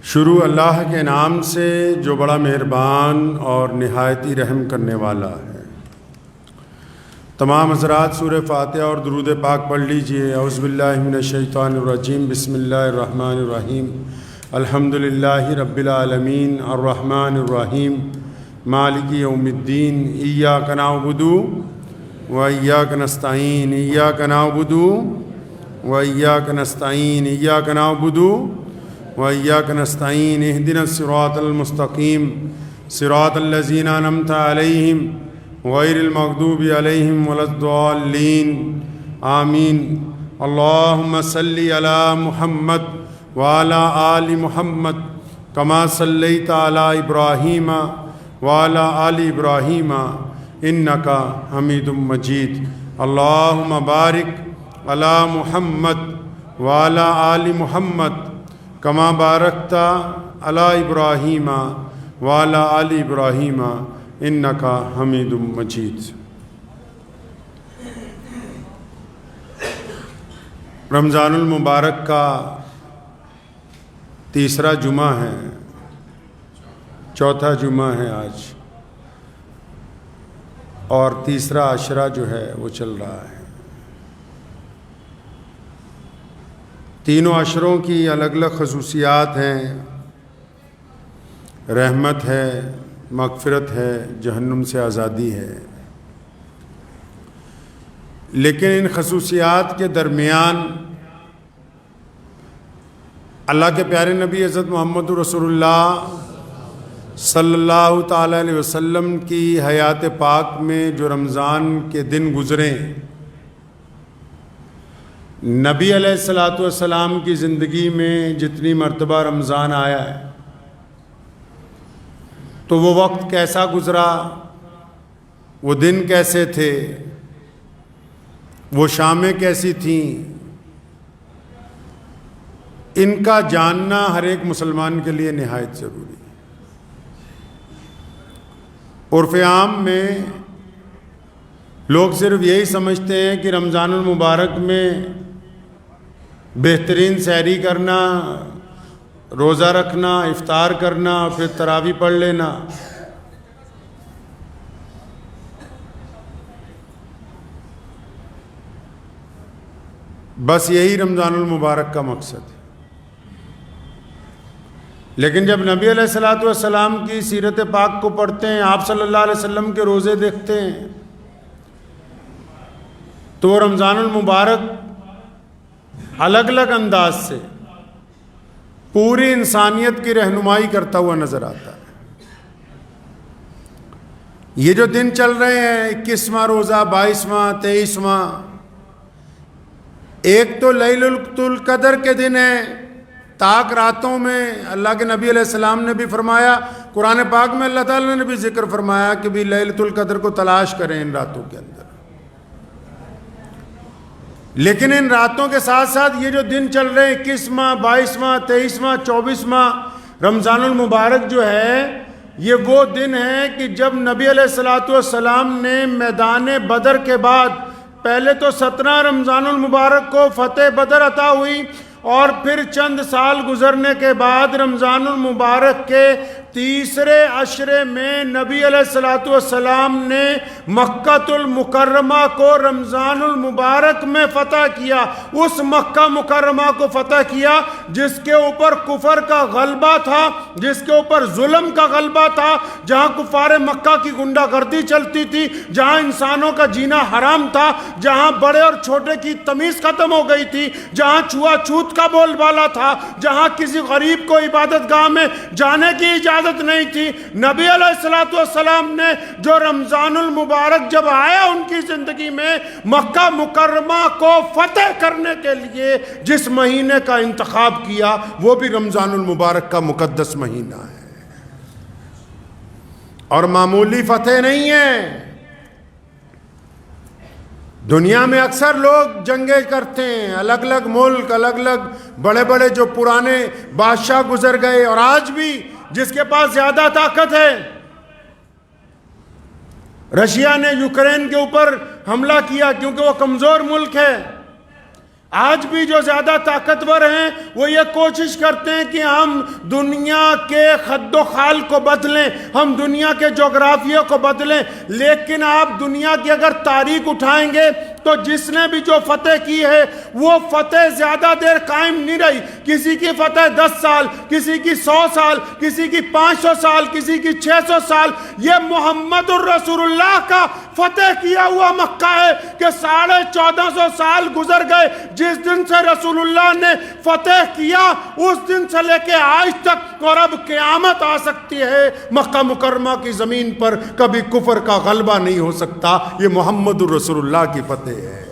شروع اللہ کے نام سے جو بڑا مہربان اور نہایتی رحم کرنے والا ہے۔ تمام حضرات سورہ فاتحہ اور درود پاک پڑھ لیجئے۔ اعوذ باللہ من الشیطان الرجیم، بسم اللہ الرحمن الرحیم، الحمدللہ رب العالمین، الرحمن الرحیم، مالک یوم الدین، ایاک نعبد و ایاک نستعین، ایاک نعبد و ایاک نستعین، ایاک نعبد وَإِيَّاكَ نَسْتَعِينُ اهْدِنَا الصِّرَاطَ الْمُسْتَقِيمَ صِرَاطَ الَّذِينَ أَنْعَمْتَ عَلَيْهِمْ غَيْرِ الْمَغْضُوبِ عَلَيْهِمْ وَلَا الضَّالِّينَ آمین۔ اللہم صلی علی محمد وعلی آل محمد کما صلیت علی ابراہیم وعلی آل ابراہیم انکا حمید مجید۔ اللہم بارک علی محمد وعلی آل محمد کما بارکتا علی ابراہیم وعلی آل ابراہیم انکا حمید مجید۔ رمضان المبارک کا تیسرا جمعہ ہے، چوتھا جمعہ ہے آج، اور تیسرا عشرہ جو ہے وہ چل رہا ہے۔ تینوں عشروں کی الگ الگ خصوصیات ہیں، رحمت ہے، مغفرت ہے، جہنم سے آزادی ہے، لیکن ان خصوصیات کے درمیان اللہ کے پیارے نبی حضرت محمد رسول اللہ صلی اللہ تعالیٰ علیہ وسلم کی حیات پاک میں جو رمضان کے دن گزرے، نبی علیہ الصلوۃ والسلام کی زندگی میں جتنی مرتبہ رمضان آیا ہے تو وہ وقت کیسا گزرا، وہ دن کیسے تھے، وہ شامیں کیسی تھیں، ان کا جاننا ہر ایک مسلمان کے لیے نہایت ضروری ہے۔ عرف عام میں لوگ صرف یہی سمجھتے ہیں کہ رمضان المبارک میں بہترین سحری کرنا، روزہ رکھنا، افطار کرنا، پھر تراویح پڑھ لینا۔ بس یہی رمضان المبارک کا مقصد ہے۔ لیکن جب نبی علیہ الصلوۃ والسلام کی سیرت پاک کو پڑھتے ہیں، آپ صلی اللہ علیہ وسلم کے روزے دیکھتے ہیں، تو رمضان المبارک الگ الگ انداز سے پوری انسانیت کی رہنمائی کرتا ہوا نظر آتا ہے۔ یہ جو دن چل رہے ہیں، 21واں روزہ، 22واں، 23واں، ایک تو لیلۃ القدر کے دن ہے، تاک راتوں میں اللہ کے نبی علیہ السلام نے بھی فرمایا، قرآن پاک میں اللہ تعالیٰ نے بھی ذکر فرمایا کہ بھی لیلۃ القدر کو تلاش کریں ان راتوں کے اندر۔ لیکن ان راتوں کے ساتھ ساتھ یہ جو دن چل رہے ہیں، 21واں، 22واں، 23واں، 24واں رمضان المبارک جو ہے، یہ وہ دن ہے کہ جب نبی علیہ الصلوۃ والسلام نے میدان بدر کے بعد پہلے تو 17 رمضان المبارک کو فتح بدر عطا ہوئی، اور پھر چند سال گزرنے کے بعد رمضان المبارک کے تیسرے عشرے میں نبی علیہ الصلوۃ والسلام نے مکہ المکرمہ کو رمضان المبارک میں فتح کیا۔ اس مکہ مکرمہ کو فتح کیا جس کے اوپر کفر کا غلبہ تھا، جس کے اوپر ظلم کا غلبہ تھا، جہاں کفار مکہ کی گنڈا گردی چلتی تھی، جہاں انسانوں کا جینا حرام تھا، جہاں بڑے اور چھوٹے کی تمیز ختم ہو گئی تھی، جہاں چھوا چھوت کا بول بالا تھا، جہاں کسی غریب کو عبادت گاہ میں جانے کی اجازت نہیں تھی۔ نبی علیہ الصلوۃ والسلام نے جو رمضان المبارک جب آیا ان کی زندگی میں، مکہ مکرمہ کو فتح کرنے کے لیے جس مہینے کا انتخاب کیا وہ بھی رمضان المبارک کا مقدس مہینہ ہے، اور معمولی فتح نہیں ہے۔ دنیا میں اکثر لوگ جنگیں کرتے ہیں، الگ الگ ملک، الگ الگ بڑے بڑے جو پرانے بادشاہ گزر گئے، اور آج بھی جس کے پاس زیادہ طاقت ہے، رشیا نے یوکرین کے اوپر حملہ کیا کیونکہ وہ کمزور ملک ہے، آج بھی جو زیادہ طاقتور ہیں وہ یہ کوشش کرتے ہیں کہ ہم دنیا کے خد و خال کو بدلیں، ہم دنیا کے جغرافیہ کو بدلیں، لیکن آپ دنیا کی اگر تاریخ اٹھائیں گے تو جس نے بھی جو فتح کی ہے وہ فتح زیادہ دیر قائم نہیں رہی۔ کسی کی فتح 10 سال، کسی کی 100 سال، کسی کی 500 سال، کسی کی 600 سال۔ یہ محمد الرسول اللہ کا فتح کیا ہوا مکہ ہے کہ 1450 سال گزر گئے جس دن سے رسول اللہ نے فتح کیا، اس دن سے لے کے آج تک، اور اب قیامت آ سکتی ہے، مکہ مکرمہ کی زمین پر کبھی کفر کا غلبہ نہیں ہو سکتا۔ یہ محمد الرسول اللہ کی فتح ہے،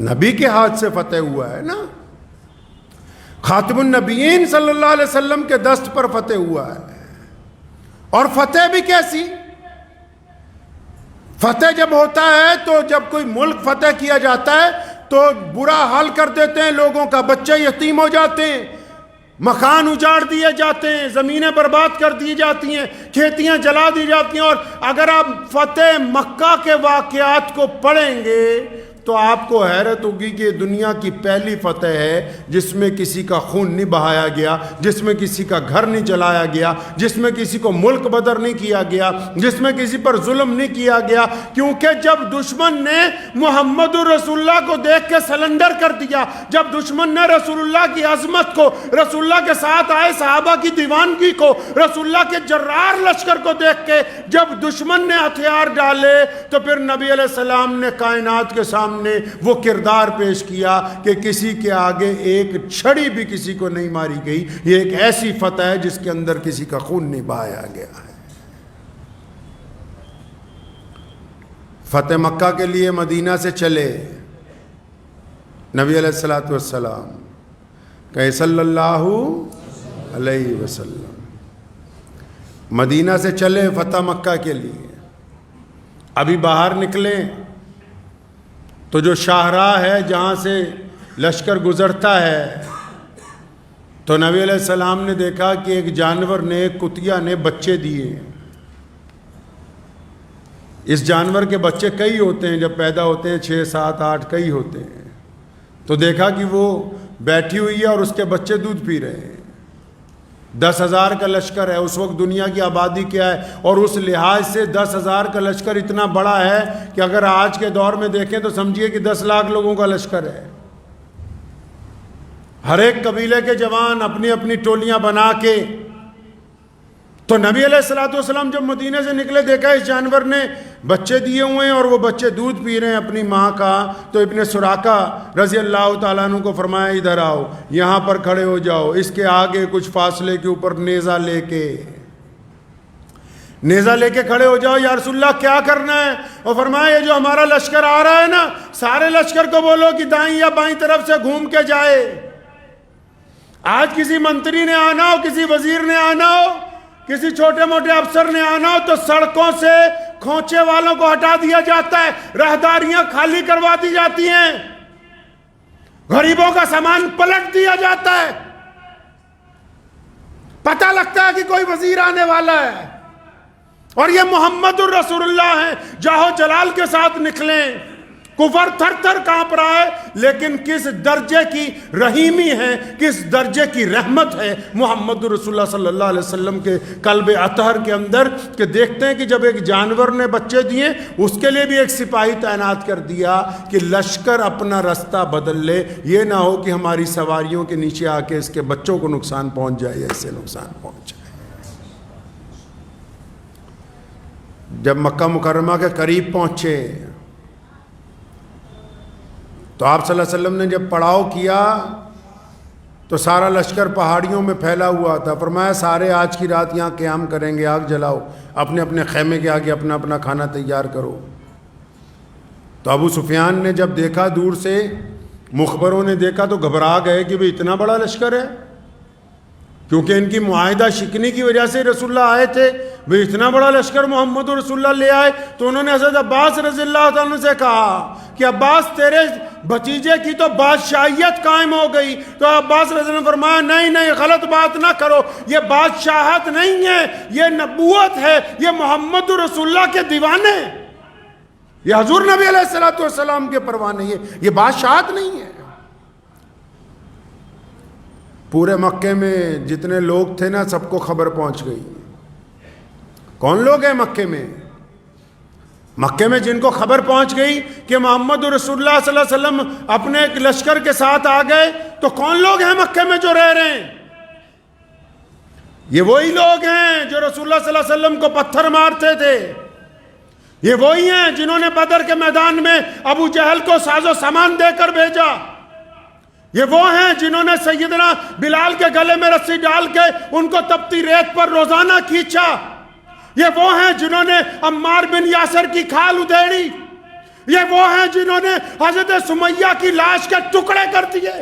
نبی کے ہاتھ سے فتح ہوا ہے نا، خاتم النبیین صلی اللہ علیہ وسلم کے دست پر فتح ہوا ہے۔ اور فتح بھی کیسی؟ فتح جب ہوتا ہے تو جب کوئی ملک فتح کیا جاتا ہے تو برا حال کر دیتے ہیں لوگوں کا، بچے یتیم ہو جاتے ہیں، مکان اجاڑ دیے جاتے ہیں، زمینیں برباد کر دی جاتی ہیں، کھیتیاں جلا دی جاتی ہیں۔ اور اگر آپ فتح مکہ کے واقعات کو پڑھیں گے تو آپ کو حیرت ہوگی کہ یہ دنیا کی پہلی فتح ہے جس میں کسی کا خون نہیں بہایا گیا، جس میں کسی کا گھر نہیں جلایا گیا، جس میں کسی کو ملک بدر نہیں کیا گیا، جس میں کسی پر ظلم نہیں کیا گیا، کیونکہ جب دشمن نے محمد الرسول اللہ کو دیکھ کے سلنڈر کر دیا، جب دشمن نے رسول اللہ کی عظمت کو، رسول اللہ کے ساتھ آئے صحابہ کی دیوانگی کو، رسول اللہ کے جرار لشکر کو دیکھ کے جب دشمن نے ہتھیار ڈالے تو پھر نبی علیہ السلام نے کائنات کے سامنے وہ کردار پیش کیا کہ کسی کے آگے ایک چھڑی بھی کسی کو نہیں ماری گئی۔ یہ ایک ایسی فتح ہے جس کے اندر کسی کا خون نہیں بہایا گیا ہے۔ فتح مکہ کے لیے مدینہ سے چلے نبی علیہ السلام کہ صلی اللہ علیہ وسلم، مدینہ سے چلے فتح مکہ کے لیے، ابھی باہر نکلیں تو جو شاہراہ ہے جہاں سے لشکر گزرتا ہے تو نبی علیہ السلام نے دیکھا کہ ایک جانور نے، ایک کتیا نے بچے دیے۔ اس جانور کے بچے کئی ہوتے ہیں، جب پیدا ہوتے ہیں 6 7 8 کئی ہوتے ہیں، تو دیکھا کہ وہ بیٹھی ہوئی ہے اور اس کے بچے دودھ پی رہے ہیں۔ 10,000 کا لشکر ہے، اس وقت دنیا کی آبادی کیا ہے، اور اس لحاظ سے 10,000 کا لشکر اتنا بڑا ہے کہ اگر آج کے دور میں دیکھیں تو سمجھیے کہ 10 لاکھ لوگوں کا لشکر ہے۔ ہر ایک قبیلے کے جوان اپنی اپنی ٹولیاں بنا کے، تو نبی علیہ السلام جب مدینے سے نکلے دیکھا اس جانور نے بچے دیے ہوئے ہیں اور وہ بچے دودھ پی رہے ہیں اپنی ماں کا، تو ابن سراقہ رضی اللہ تعالیٰ عنہ کو فرمایا ادھر آؤ، یہاں پر کھڑے ہو جاؤ، اس کے آگے کچھ فاصلے کے اوپر نیزہ لے کے کھڑے ہو جاؤ، یا رسول اللہ کیا کرنا ہے؟ اور فرمایا یہ جو ہمارا لشکر آ رہا ہے نا، سارے لشکر کو بولو کہ دائیں یا بائیں طرف سے گھوم کے جائے۔ آج کسی منتری نے آنا ہو، کسی وزیر نے آنا ہو، کسی چھوٹے موٹے افسر نے آنا ہو تو سڑکوں سے کھونچے والوں کو ہٹا دیا جاتا ہے، راہداریاں خالی کروا دی جاتی ہیں، غریبوں کا سامان پلٹ دیا جاتا ہے، پتہ لگتا ہے کہ کوئی وزیر آنے والا ہے۔ اور یہ محمد الرسول اللہ ہیں، جاہو جلال کے ساتھ نکلیں، کفر تھر تھر کانپ رہا ہے، لیکن کس درجے کی رحیمی ہے، کس درجے کی رحمت ہے محمد رسول اللہ صلی اللہ علیہ وسلم کے قلب اطہر کے اندر، کہ دیکھتے ہیں کہ جب ایک جانور نے بچے دیے اس کے لیے بھی ایک سپاہی تعینات کر دیا کہ لشکر اپنا رستہ بدل لے، یہ نہ ہو کہ ہماری سواریوں کے نیچے آ کے اس کے بچوں کو نقصان پہنچ جائے یا اسے نقصان پہنچ جائے۔ جب مکہ مکرمہ کے قریب پہنچے تو آپ صلی اللہ علیہ وسلم نے جب پڑاؤ کیا تو سارا لشکر پہاڑیوں میں پھیلا ہوا تھا۔ فرمایا سارے آج کی رات یہاں قیام کریں گے، آگ جلاؤ، اپنے اپنے خیمے کے آگے اپنا اپنا کھانا تیار کرو۔ تو ابو سفیان نے جب دیکھا دور سے، مخبروں نے دیکھا تو گھبرا گئے کہ بھئی اتنا بڑا لشکر ہے، کیونکہ ان کی معاہدہ شکنی کی وجہ سے رسول اللہ آئے تھے، بھئی اتنا بڑا لشکر محمد رسول اللہ لے آئے۔ تو انہوں نے حضرت عباس رضی اللہ عنہ سے کہا کہ عباس تیرے بھتیجے کی تو بادشاہیت قائم ہو گئی۔ تو عباس رضی اللہ عنہ نے فرمایا نہیں غلط بات نہ کرو، یہ بادشاہت نہیں ہے، یہ نبوت ہے، یہ محمد رسول اللہ کے دیوانے۔ یہ حضور نبی علیہ السلام کے پروانے، یہ بادشاہت نہیں ہے۔ پورے مکے میں جتنے لوگ تھے نا سب کو خبر پہنچ گئی۔ کون لوگ ہیں مکے میں؟ مکے میں جن کو خبر پہنچ گئی کہ محمد رسول اللہ صلی اللہ علیہ وسلم اپنے ایک لشکر کے ساتھ آ گئے، تو کون لوگ ہیں مکے میں جو رہ رہے ہیں؟ یہ وہی لوگ ہیں جو رسول اللہ صلی اللہ علیہ وسلم کو پتھر مارتے تھے، یہ وہی ہیں جنہوں نے بدر کے میدان میں ابو جہل کو ساز و سامان دے کر بھیجا، یہ وہ ہیں جنہوں نے سیدنا بلال کے گلے میں رسی ڈال کے ان کو تپتی ریت پر روزانہ کھینچا، یہ وہ ہیں جنہوں نے عمار بن یاسر کی کھال ادھیڑی، یہ وہ ہیں جنہوں نے حضرت سمیہ کی لاش کے ٹکڑے کر دیے،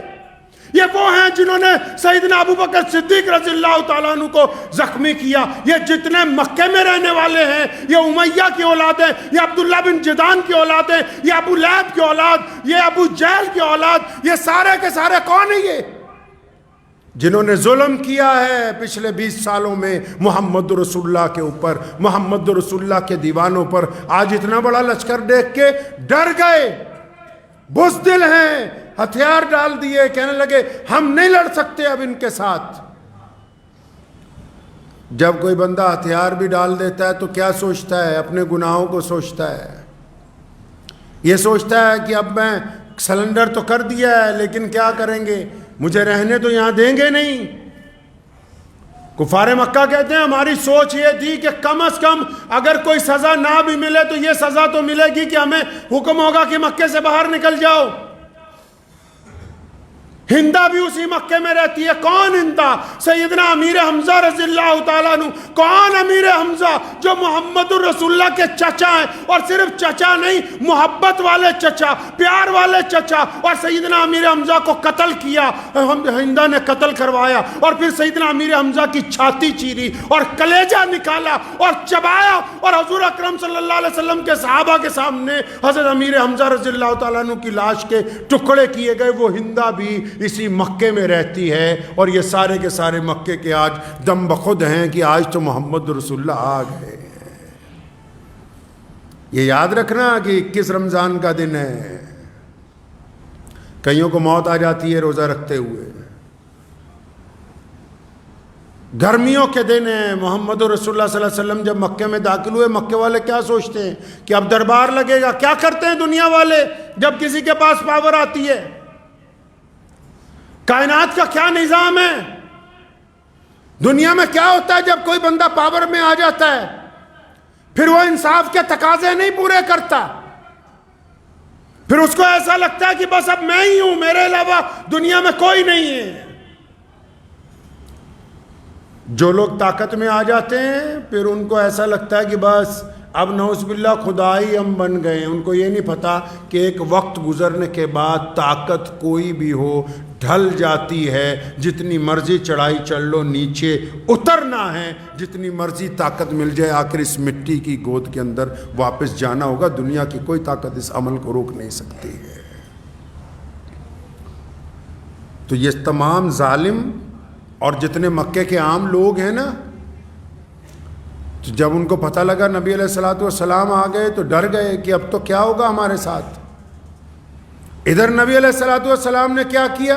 یہ وہ ہیں جنہوں نے سیدنا ابو بکر صدیق رضی اللہ تعالیٰ عنہ کو زخمی کیا۔ یہ جتنے مکے میں رہنے والے ہیں، یہ امیہ کی اولاد ہیں، یہ عبداللہ بن جدان کی اولاد ہیں، یہ ابو لہب کی اولاد، یہ ابو جہل کی اولاد، یہ سارے کے سارے کون ہیں؟ یہ جنہوں نے ظلم کیا ہے پچھلے 20 سالوں میں محمد رسول اللہ کے اوپر، محمد رسول اللہ کے دیوانوں پر۔ آج اتنا بڑا لشکر دیکھ کے ڈر گئے، بزدل ہیں، ہتھیار ڈال دیے، کہنے لگے ہم نہیں لڑ سکتے اب ان کے ساتھ۔ جب کوئی بندہ ہتھیار بھی ڈال دیتا ہے تو کیا سوچتا ہے؟ اپنے گناہوں کو سوچتا ہے، یہ سوچتا ہے کہ اب میں سلنڈر تو کر دیا ہے لیکن کیا کریں گے، مجھے رہنے تو یہاں دیں گے نہیں۔ کفار مکہ کہتے ہیں ہماری سوچ یہ تھی کہ کم از کم اگر کوئی سزا نہ بھی ملے تو یہ سزا تو ملے گی کہ ہمیں حکم ہوگا کہ مکے سے باہر نکل جاؤ۔ ہندہ بھی اسی مکے میں رہتی ہے۔ کون ہندہ؟ سیدنا امیر حمزہ رضی اللہ تعالیٰ عنہ۔ کون امیر حمزہ؟ جو محمد الرسول اللہ کے چچا ہیں، اور صرف چچا نہیں، محبت والے چچا، پیار والے چچا۔ اور سیدنا امیر حمزہ کو قتل کیا، ہندہ نے قتل کروایا، اور پھر سیدنا امیر حمزہ کی چھاتی چیری اور کلیجہ نکالا اور چبایا، اور حضور اکرم صلی اللہ علیہ وسلم کے صحابہ کے سامنے حضرت امیر حمزہ رضی اللہ تعالیٰ عنہ کی لاش کے ٹکڑے کیے گئے۔ وہ ہندہ بھی اسی مکے میں رہتی ہے، اور یہ سارے کے سارے مکے کے آج دم بخود ہیں کہ آج تو محمد رسول اللہ آ گئے۔ یہ یاد رکھنا کہ 21 رمضان کا دن ہے، کئیوں کو موت آ جاتی ہے روزہ رکھتے ہوئے۔ گرمیوں کے دن ہیں، محمد رسول اللہ صلی اللہ علیہ وسلم جب مکے میں داخل ہوئے، مکے والے کیا سوچتے ہیں کہ اب دربار لگے گا؟ کیا کرتے ہیں دنیا والے جب کسی کے پاس پاور آتی ہے؟ کائنات کا کیا نظام ہے؟ دنیا میں کیا ہوتا ہے جب کوئی بندہ پاور میں آ جاتا ہے؟ پھر وہ انصاف کے تقاضے نہیں پورے کرتا، پھر اس کو ایسا لگتا ہے کہ بس اب میں ہی ہوں، میرے علاوہ دنیا میں کوئی نہیں ہے۔ جو لوگ طاقت میں آ جاتے ہیں پھر ان کو ایسا لگتا ہے کہ بس اب نعوذ باللہ خدا ہی ہم بن گئے ہیں۔ ان کو یہ نہیں پتا کہ ایک وقت گزرنے کے بعد طاقت کوئی بھی ہو ڈھل جاتی ہے، جتنی مرضی چڑھائی چڑھ لو نیچے اترنا ہے، جتنی مرضی طاقت مل جائے آخر اس مٹی کی گود کے اندر واپس جانا ہوگا۔ دنیا کی کوئی طاقت اس عمل کو روک نہیں سکتی ہے۔ تو یہ تمام ظالم اور جتنے مکے کے عام لوگ ہیں نا، تو جب ان کو پتہ لگا نبی علیہ السلام آ گئے تو ڈر گئے کہ اب تو کیا ہوگا ہمارے ساتھ۔ ادھر نبی علیہ السلام نے کیا کیا؟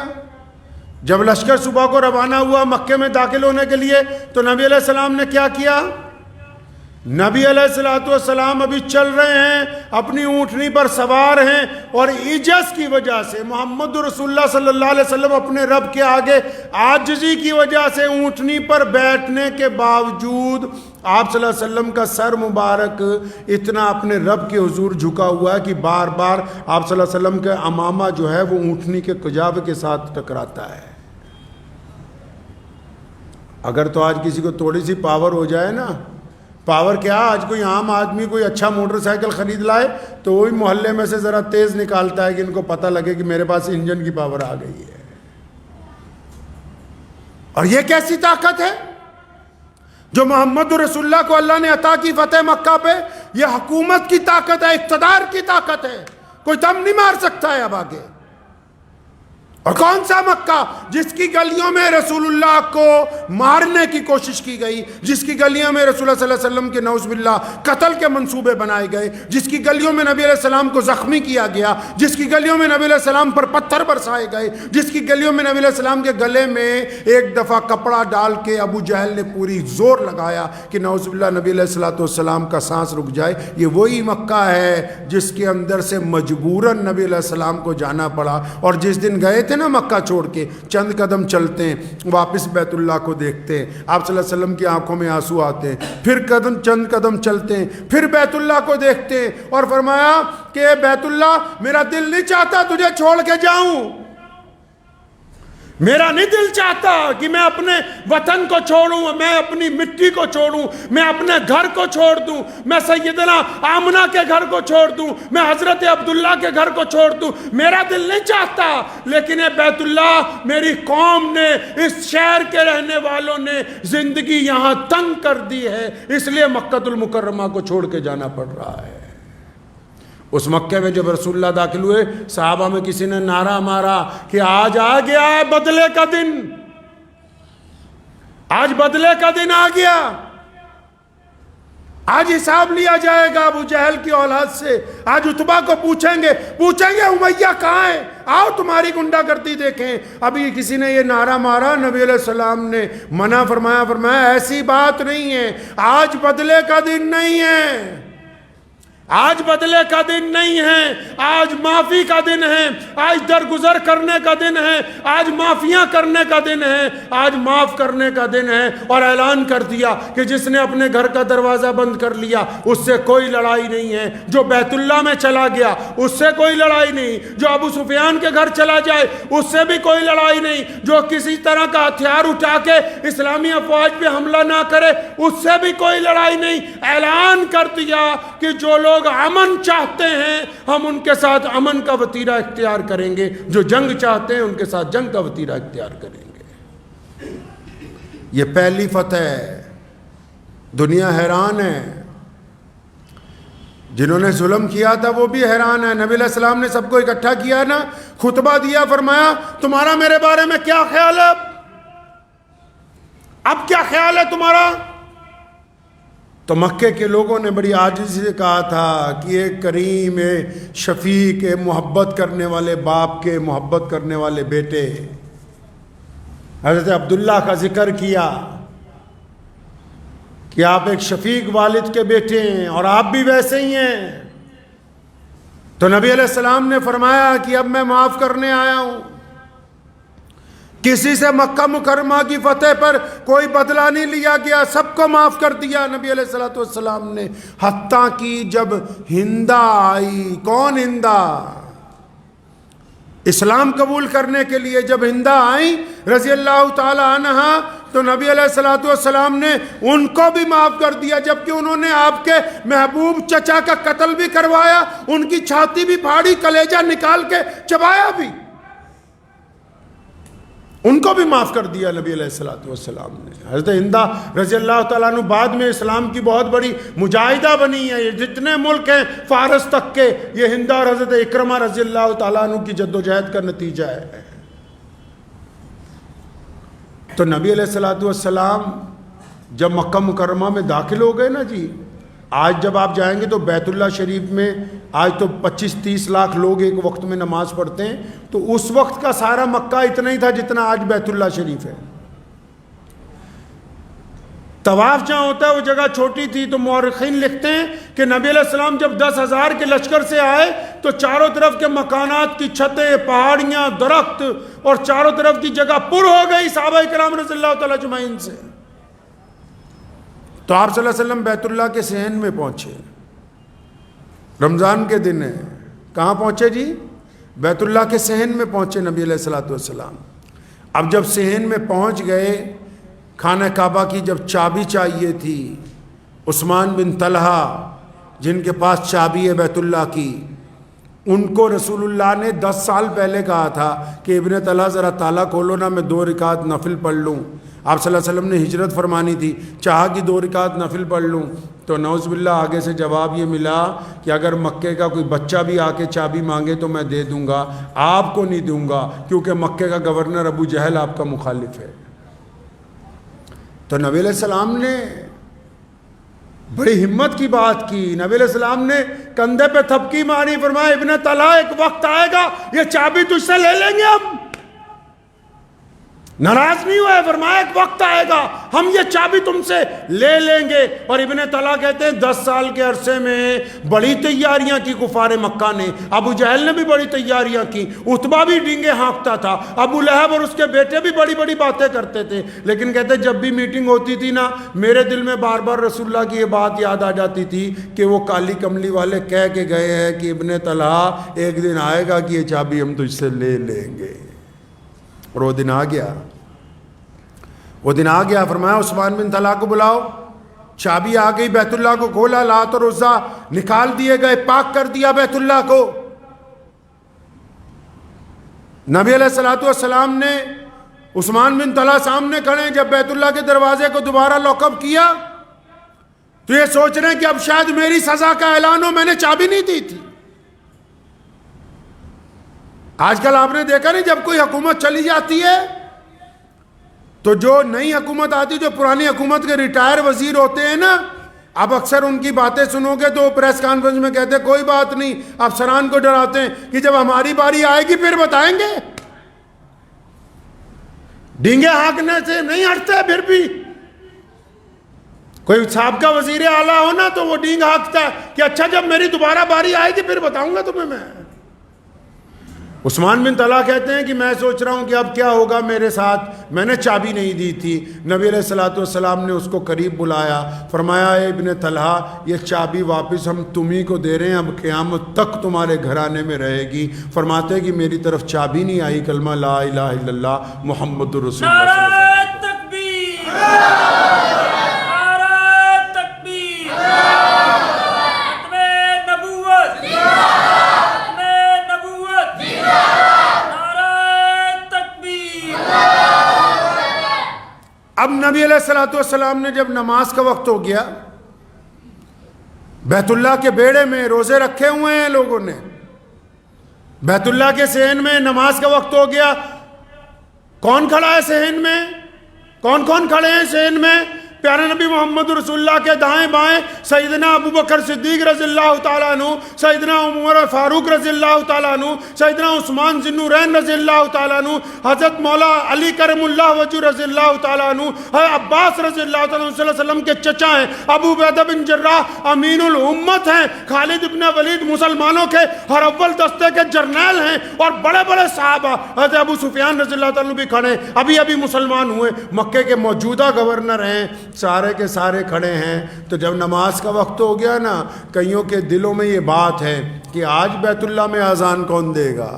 جب لشکر صبح کو روانہ ہوا مکے میں داخل ہونے کے لیے تو نبی علیہ السلام نے کیا کیا؟ نبی علیہ السلام ابھی چل رہے ہیں، اپنی اونٹنی پر سوار ہیں، اور عجز کی وجہ سے محمد رسول اللہ صلی اللہ علیہ وسلم اپنے رب کے آگے عاجزی کی وجہ سے اونٹنی پر بیٹھنے کے باوجود آپ صلی اللہ علیہ وسلم کا سر مبارک اتنا اپنے رب کے حضور جھکا ہوا ہے کہ بار بار آپ صلی اللہ علیہ وسلم کے امامہ جو ہے وہ اونٹنی کے کجاوے کے ساتھ ٹکراتا ہے۔ اگر تو آج کسی کو تھوڑی سی پاور ہو جائے نا، پاور کیا، آج کوئی عام آدمی کوئی اچھا موٹر سائیکل خرید لائے تو وہی محلے میں سے ذرا تیز نکالتا ہے کہ ان کو پتہ لگے کہ میرے پاس انجن کی پاور آ گئی ہے۔ اور یہ کیسی طاقت ہے جو محمد رسول اللہ کو اللہ نے عطا کی فتح مکہ پہ؟ یہ حکومت کی طاقت ہے، اقتدار کی طاقت ہے، کوئی دم نہیں مار سکتا ہے اب آگے۔ اور کون سا مکہ جس کی گلیوں میں رسول اللہ کو مارنے کی کوشش کی گئی، جس کی گلیوں میں رسول اللہ صلی اللہ علیہ وسلم کے نعوذ باللہ قتل کے منصوبے بنائے گئے، جس کی گلیوں میں نبی علیہ السلام کو زخمی کیا گیا، جس کی گلیوں میں نبی علیہ السلام پر پتھر برسائے گئے، جس کی گلیوں میں نبی علیہ السلام کے گلے میں ایک دفعہ کپڑا ڈال کے ابو جہل نے پوری زور لگایا کہ نعوذ باللہ نبی علیہ السلام کا سانس رک جائے، یہ وہی مکہ ہے جس کے اندر سے مجبوراً نبی علیہ السلام کو جانا پڑا۔ اور جس دن گئے تھے نا مکہ چھوڑ کے، چند قدم چلتے ہیں، واپس بیت اللہ کو دیکھتے ہیں، آپ صلی اللہ علیہ وسلم کی آنکھوں میں آنسو آتے ہیں، پھر چند قدم چلتے ہیں، پھر بیت اللہ کو دیکھتے ہیں اور فرمایا کہ اے بیت اللہ، میرا دل نہیں چاہتا تجھے چھوڑ کے جاؤں، میرا نہیں دل چاہتا کہ میں اپنے وطن کو چھوڑوں، میں اپنی مٹی کو چھوڑوں، میں اپنے گھر کو چھوڑ دوں، میں سیدنا آمنہ کے گھر کو چھوڑ دوں، میں حضرت عبداللہ کے گھر کو چھوڑ دوں، میرا دل نہیں چاہتا، لیکن اے بیت اللہ، میری قوم نے، اس شہر کے رہنے والوں نے زندگی یہاں تنگ کر دی ہے، اس لیے مکہ المکرمہ کو چھوڑ کے جانا پڑ رہا ہے۔ اس مکہ میں جب رسول اللہ داخل ہوئے، صحابہ میں کسی نے نعرہ مارا کہ آج آ گیا ہے بدلے کا دن، آج بدلے کا دن آ گیا، آج حساب لیا جائے گا ابو جہل کی اولاد سے، آج عتبہ کو پوچھیں گے امیہ کہاں ہے، آؤ تمہاری گنڈا گردی دیکھیں۔ ابھی کسی نے یہ نعرہ مارا، نبی علیہ السلام نے منع فرمایا ایسی بات نہیں ہے، آج بدلے کا دن نہیں ہے، آج بدلے کا دن نہیں ہے، آج معافی کا دن ہے، آج درگزر کرنے کا دن ہے، آج معافیاں کرنے کا دن ہے، آج معاف کرنے کا دن ہے۔ اور اعلان کر دیا کہ جس نے اپنے گھر کا دروازہ بند کر لیا اس سے کوئی لڑائی نہیں ہے، جو بیت اللہ میں چلا گیا اس سے کوئی لڑائی نہیں، جو ابو سفیان کے گھر چلا جائے اس سے بھی کوئی لڑائی نہیں، جو کسی طرح کا ہتھیار اٹھا کے اسلامی افواج پہ حملہ نہ کرے اس سے بھی کوئی لڑائی نہیں۔ اعلان کر دیا کہ جو لوگ امن چاہتے ہیں ہم ان کے ساتھ امن کا وتیرہ اختیار کریں گے، جو جنگ چاہتے ہیں ان کے ساتھ جنگ کا وتیرہ اختیار کریں گے۔ یہ پہلی فتح ہے، دنیا حیران ہے، جنہوں نے ظلم کیا تھا وہ بھی حیران ہے۔ نبی علیہ السلام نے سب کو اکٹھا کیا نا، خطبہ دیا، فرمایا تمہارا میرے بارے میں کیا خیال ہے، اب کیا خیال ہے تمہارا؟ تو مکے کے لوگوں نے بڑی عاجزی سے کہا تھا کہ ایک کریم، ایک شفیق، ایک محبت کرنے والے باپ کے محبت کرنے والے بیٹے، حضرت عبداللہ کا ذکر کیا کہ آپ ایک شفیق والد کے بیٹے ہیں اور آپ بھی ویسے ہی ہیں۔ تو نبی علیہ السلام نے فرمایا کہ اب میں معاف کرنے آیا ہوں، کسی سے مکہ مکرمہ کی فتح پر کوئی بدلہ نہیں لیا گیا، سب کو معاف کر دیا نبی علیہ السلام نے، حتیٰ کہ جب ہندہ آئی، کون ہندہ؟ اسلام قبول کرنے کے لیے جب ہندہ آئیں رضی اللہ تعالی عنہا، تو نبی علیہ السلام نے ان کو بھی معاف کر دیا، جبکہ انہوں نے آپ کے محبوب چچا کا قتل بھی کروایا، ان کی چھاتی بھی پھاڑی، کلیجہ نکال کے چبایا بھی، ان کو بھی معاف کر دیا نبی علیہ السلام نے۔ حضرت ہندہ رضی اللہ تعالیٰ عنہ بعد میں اسلام کی بہت بڑی مجاہدہ بنی ہے، یہ جتنے ملک ہیں فارس تک کے، یہ ہندہ اور حضرت اکرمہ رضی اللہ تعالیٰ عنہ کی جد و جہد کا نتیجہ ہے۔ تو نبی علیہ السلام جب مکہ مکرمہ میں داخل ہو گئے نا جی، آج جب آپ جائیں گے تو بیت اللہ شریف میں آج تو 25-30 لاکھ لوگ ایک وقت میں نماز پڑھتے ہیں، تو اس وقت کا سارا مکہ اتنا ہی تھا جتنا آج بیت اللہ شریف ہے۔ طواف جہاں ہوتا ہے وہ جگہ چھوٹی تھی، تو مورخین لکھتے ہیں کہ نبی علیہ السلام جب 10,000 کے لشکر سے آئے تو چاروں طرف کے مکانات کی چھتیں، پہاڑیاں، درخت اور چاروں طرف کی جگہ پر ہو گئی صحابہ کرام رضی اللہ تعالیٰ اجمعین سے۔ تو آپ صلی اللہ علیہ وسلم بیت اللہ کے صحن میں پہنچے، رمضان کے دن ہے، کہاں پہنچے جی؟ بیت اللہ کے صحن میں پہنچے نبی علیہ السلام۔ اب جب صحن میں پہنچ گئے، خانہ کعبہ کی جب چابی چاہیے تھی، عثمان بن طلحہ جن کے پاس چابی ہے بیت اللہ کی، ان کو رسول اللہ نے 10 سال پہلے کہا تھا کہ ابن طلحہ ذرا تالا کھولو نا، میں 2 رکعت نفل پڑھ لوں۔ آپ صلی اللہ علیہ وسلم نے ہجرت فرمانی تھی، چاہا کہ 2 رکعت نفل پڑھ لوں، تو نعوذ باللہ آگے سے جواب یہ ملا کہ اگر مکے کا کوئی بچہ بھی آ کے چابی مانگے تو میں دے دوں گا، آپ کو نہیں دوں گا، کیونکہ مکے کا گورنر ابو جہل آپ کا مخالف ہے۔ تو نبی علیہ السلام نے بڑی ہمت کی بات کی، نبی علیہ السلام نے کندھے پہ تھپکی ماری، فرمایا ابن طلحہ ایک وقت آئے گا یہ چابی تجھ سے لے لیں گے ہم۔ ناراض نہیں ہوئے، فرمایا ایک وقت آئے گا ہم یہ چابی تم سے لے لیں گے۔ اور ابن طلحہ کہتے ہیں 10 سال کے عرصے میں بڑی تیاریاں کی کفار مکہ نے، ابو جہل نے بھی بڑی تیاریاں کی، عتبہ بھی ڈینگے ہانکتا تھا، ابو لہب اور اس کے بیٹے بھی بڑی بڑی باتیں کرتے تھے، لیکن کہتے جب بھی میٹنگ ہوتی تھی نا میرے دل میں بار بار رسول اللہ کی یہ بات یاد آ جاتی تھی کہ وہ کالی کملی والے کہہ کے گئے ہیں کہ ابن طلحہ ایک دن آئے گا کہ یہ چابی ہم تجھ سے لے لیں گے۔ اور وہ دن آ گیا، وہ دن آ گیا۔ فرمایا عثمان بن طلحہ کو بلاؤ، چابی آ گئی، بیت اللہ کو کھولا، لات اور عزا نکال دیے گئے، پاک کر دیا بیت اللہ کو۔ نبی علیہ السلام نے عثمان بن طلحہ سامنے کھڑے، جب بیت اللہ کے دروازے کو دوبارہ لاک اپ کیا تو یہ سوچ رہے ہیں کہ اب شاید میری سزا کا اعلان ہو، میں نے چابی نہیں دی تھی۔ آج کل آپ نے دیکھا نہیں جب کوئی حکومت چلی جاتی ہے تو جو نئی حکومت آتی، جو پرانی حکومت کے ریٹائر وزیر ہوتے ہیں نا، اب اکثر ان کی باتیں سنو گے تو پریس کانفرنس میں کہتے ہیں کوئی بات نہیں، افسران کو ڈراتے ہیں کہ جب ہماری باری آئے گی پھر بتائیں گے۔ ڈینگے ہانکنے سے نہیں ہٹتے، پھر بھی کوئی سابقہ وزیر اعلیٰ ہونا تو وہ ڈینگ ہانکتا ہے کہ اچھا جب میری دوبارہ باری آئے گی پھر بتاؤں گا تمہیں میں۔ عثمان بن طلحہ کہتے ہیں کہ میں سوچ رہا ہوں کہ اب کیا ہوگا میرے ساتھ، میں نے چابی نہیں دی تھی۔ نبی علیہ السلام نے اس کو قریب بلایا، فرمایا اے ابن طلحہ یہ چابی واپس ہم تمہیں کو دے رہے ہیں، اب قیامت تک تمہارے گھرانے میں رہے گی۔ فرماتے ہیں کہ میری طرف چابی نہیں آئی، کلمہ لا الہ الا اللہ محمد رسول اللہ صلی اللہ علیہ وسلم۔ اب نبی علیہ السلام نے جب نماز کا وقت ہو گیا، بیت اللہ کے بیڑے میں روزے رکھے ہوئے ہیں لوگوں نے، بیت اللہ کے صحن میں نماز کا وقت ہو گیا، کون کھڑا ہے صحن میں؟ کون کون کھڑے ہیں صحن میں؟ پیارے نبی محمد رسول اللہ کے دائیں بائیں سیدنا ابو بکر صدیق رضی اللہ تعالیٰ عنہ، سیدنا عمر فاروق رضی اللہ تعالیٰ عنہ، سیدنا عثمان ذی النورین رضی اللہ تعالیٰ عنہ، حضرت مولا علی کرم اللہ وجہ رضی اللہ تعالیٰ عنہ، عباس رضی اللہ تعالیٰ عنہ صلی اللہ علیہ وسلم کے چچا ہیں، ابو عبیدہ بن جراح امین الامت ہیں، خالد بن ولید مسلمانوں کے ہر اول دستے کے جرنیل ہیں، اور بڑے بڑے صحابہ، حضرت ابو سفیان رضی اللہ تعالیٰ عنہ بھی کھڑے ہیں، ابھی مسلمان ہوئے، مکے کے موجودہ گورنر ہیں، سارے کے سارے کھڑے ہیں۔ تو جب نماز کا وقت ہو گیا نا، کئیوں کے دلوں میں یہ بات ہے کہ آج بیت اللہ میں اذان کون دے گا،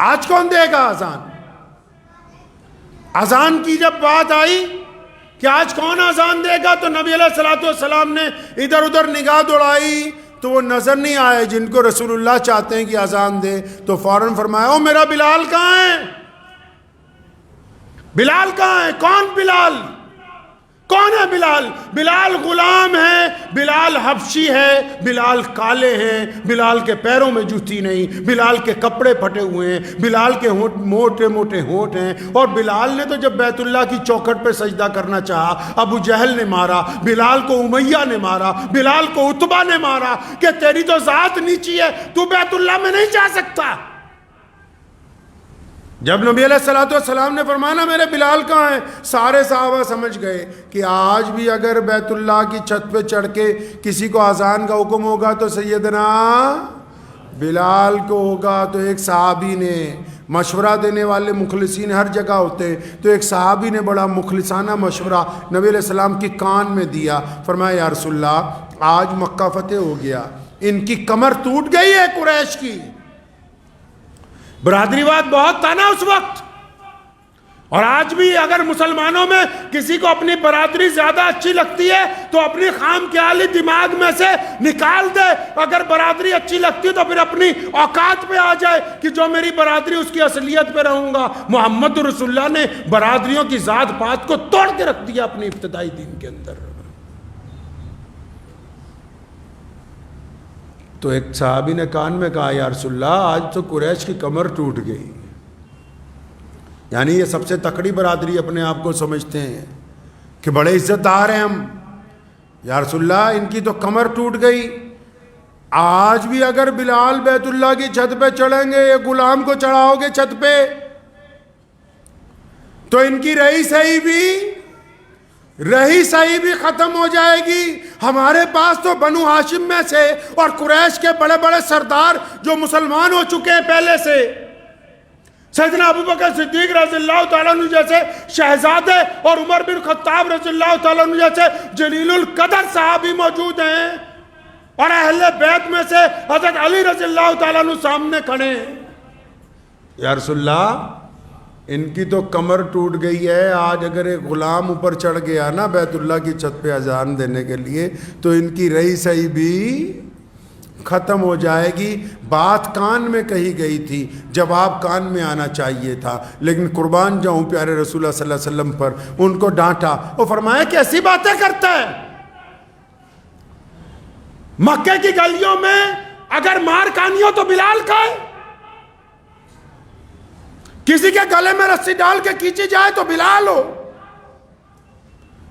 آج کون دے گا اذان؟ اذان کی جب بات آئی کہ آج کون اذان دے گا تو نبی علیہ السلام نے ادھر ادھر نگاہ دوڑائی تو وہ نظر نہیں آئے جن کو رسول اللہ چاہتے ہیں کہ اذان دے، تو فوراً فرمایا او میرا بلال کہاں ہے؟ بلال کہاں ہے؟ کون بلال؟ کون ہے بلال؟ بلال غلام ہے، بلال حبشی ہے، بلال کالے ہیں، بلال کے پیروں میں جوتی نہیں، بلال کے کپڑے پھٹے ہوئے ہیں، بلال کے ہونٹ موٹے موٹے ہونٹ ہیں، اور بلال نے تو جب بیت اللہ کی چوکھٹ پہ سجدہ کرنا چاہا ابو جہل نے مارا، بلال کو امیہ نے مارا، بلال کو عتبہ نے مارا کہ تیری تو ذات نیچی ہے، تو بیت اللہ میں نہیں جا سکتا۔ جب نبی علیہ السلام نے فرمایا میرے بلال کہاں ہیں، سارے صحابہ سمجھ گئے کہ آج بھی اگر بیت اللہ کی چھت پہ چڑھ کے کسی کو اذان کا حکم ہوگا تو سیدنا بلال کو ہوگا۔ تو ایک صحابی نے، مشورہ دینے والے مخلصین ہر جگہ ہوتے، تو ایک صحابی نے بڑا مخلصانہ مشورہ نبی علیہ السلام کی کان میں دیا، فرمایا یا رسول اللہ آج مکہ فتح ہو گیا، ان کی کمر ٹوٹ گئی ہے قریش کی، برادری واد بہت تھا نا اس وقت، اور آج بھی اگر مسلمانوں میں کسی کو اپنی برادری زیادہ اچھی لگتی ہے تو اپنی خام خیالی دماغ میں سے نکال دے. اگر برادری اچھی لگتی ہے تو پھر اپنی اوقات پہ آ جائے کہ جو میری برادری اس کی اصلیت پہ رہوں گا. محمد رسول اللہ نے برادریوں کی ذات پات کو توڑ کے رکھ دیا اپنی ابتدائی دین کے اندر. تو ایک صحابی نے کان میں کہا یا رسول اللہ آج تو قریش کی کمر ٹوٹ گئی. یعنی یہ سب سے تکڑی برادری اپنے آپ کو سمجھتے ہیں کہ بڑے عزت دار ہیں ہم. یا رسول اللہ ان کی تو کمر ٹوٹ گئی. آج بھی اگر بلال بیت اللہ کی چھت پہ چڑھیں گے, یہ غلام کو چڑھاؤ گے چھت پہ, تو ان کی رہی سہی بھی ختم ہو جائے گی. ہمارے پاس تو بنو ہاشم میں سے اور قریش کے بڑے بڑے سردار جو مسلمان ہو چکے ہیں پہلے سے, سیدنا ابوبکر صدیق رضی اللہ تعالیٰ عنہ جیسے شہزادے اور عمر بن خطاب رضی اللہ تعالیٰ عنہ جیسے جلیل القدر صحابی موجود ہیں, اور اہل بیت میں سے حضرت علی رضی اللہ تعالیٰ عنہ سامنے کھڑے ہیں. یا رسول اللہ ان کی تو کمر ٹوٹ گئی ہے. آج اگر ایک غلام اوپر چڑھ گیا نا بیت اللہ کی چھت پہ اذان دینے کے لیے تو ان کی رہی سہی بھی ختم ہو جائے گی. بات کان میں کہی گئی تھی, جواب کان میں آنا چاہیے تھا, لیکن قربان جاؤں پیارے رسول اللہ صلی اللہ علیہ وسلم پر. ان کو ڈانٹا, وہ فرمایا کیسی باتیں کرتا ہے. مکے کی گلیوں میں اگر مار کھانی ہو تو بلال کھائے, کسی کے گلے میں رسی ڈال کے کھینچی جائے تو بلال ہو,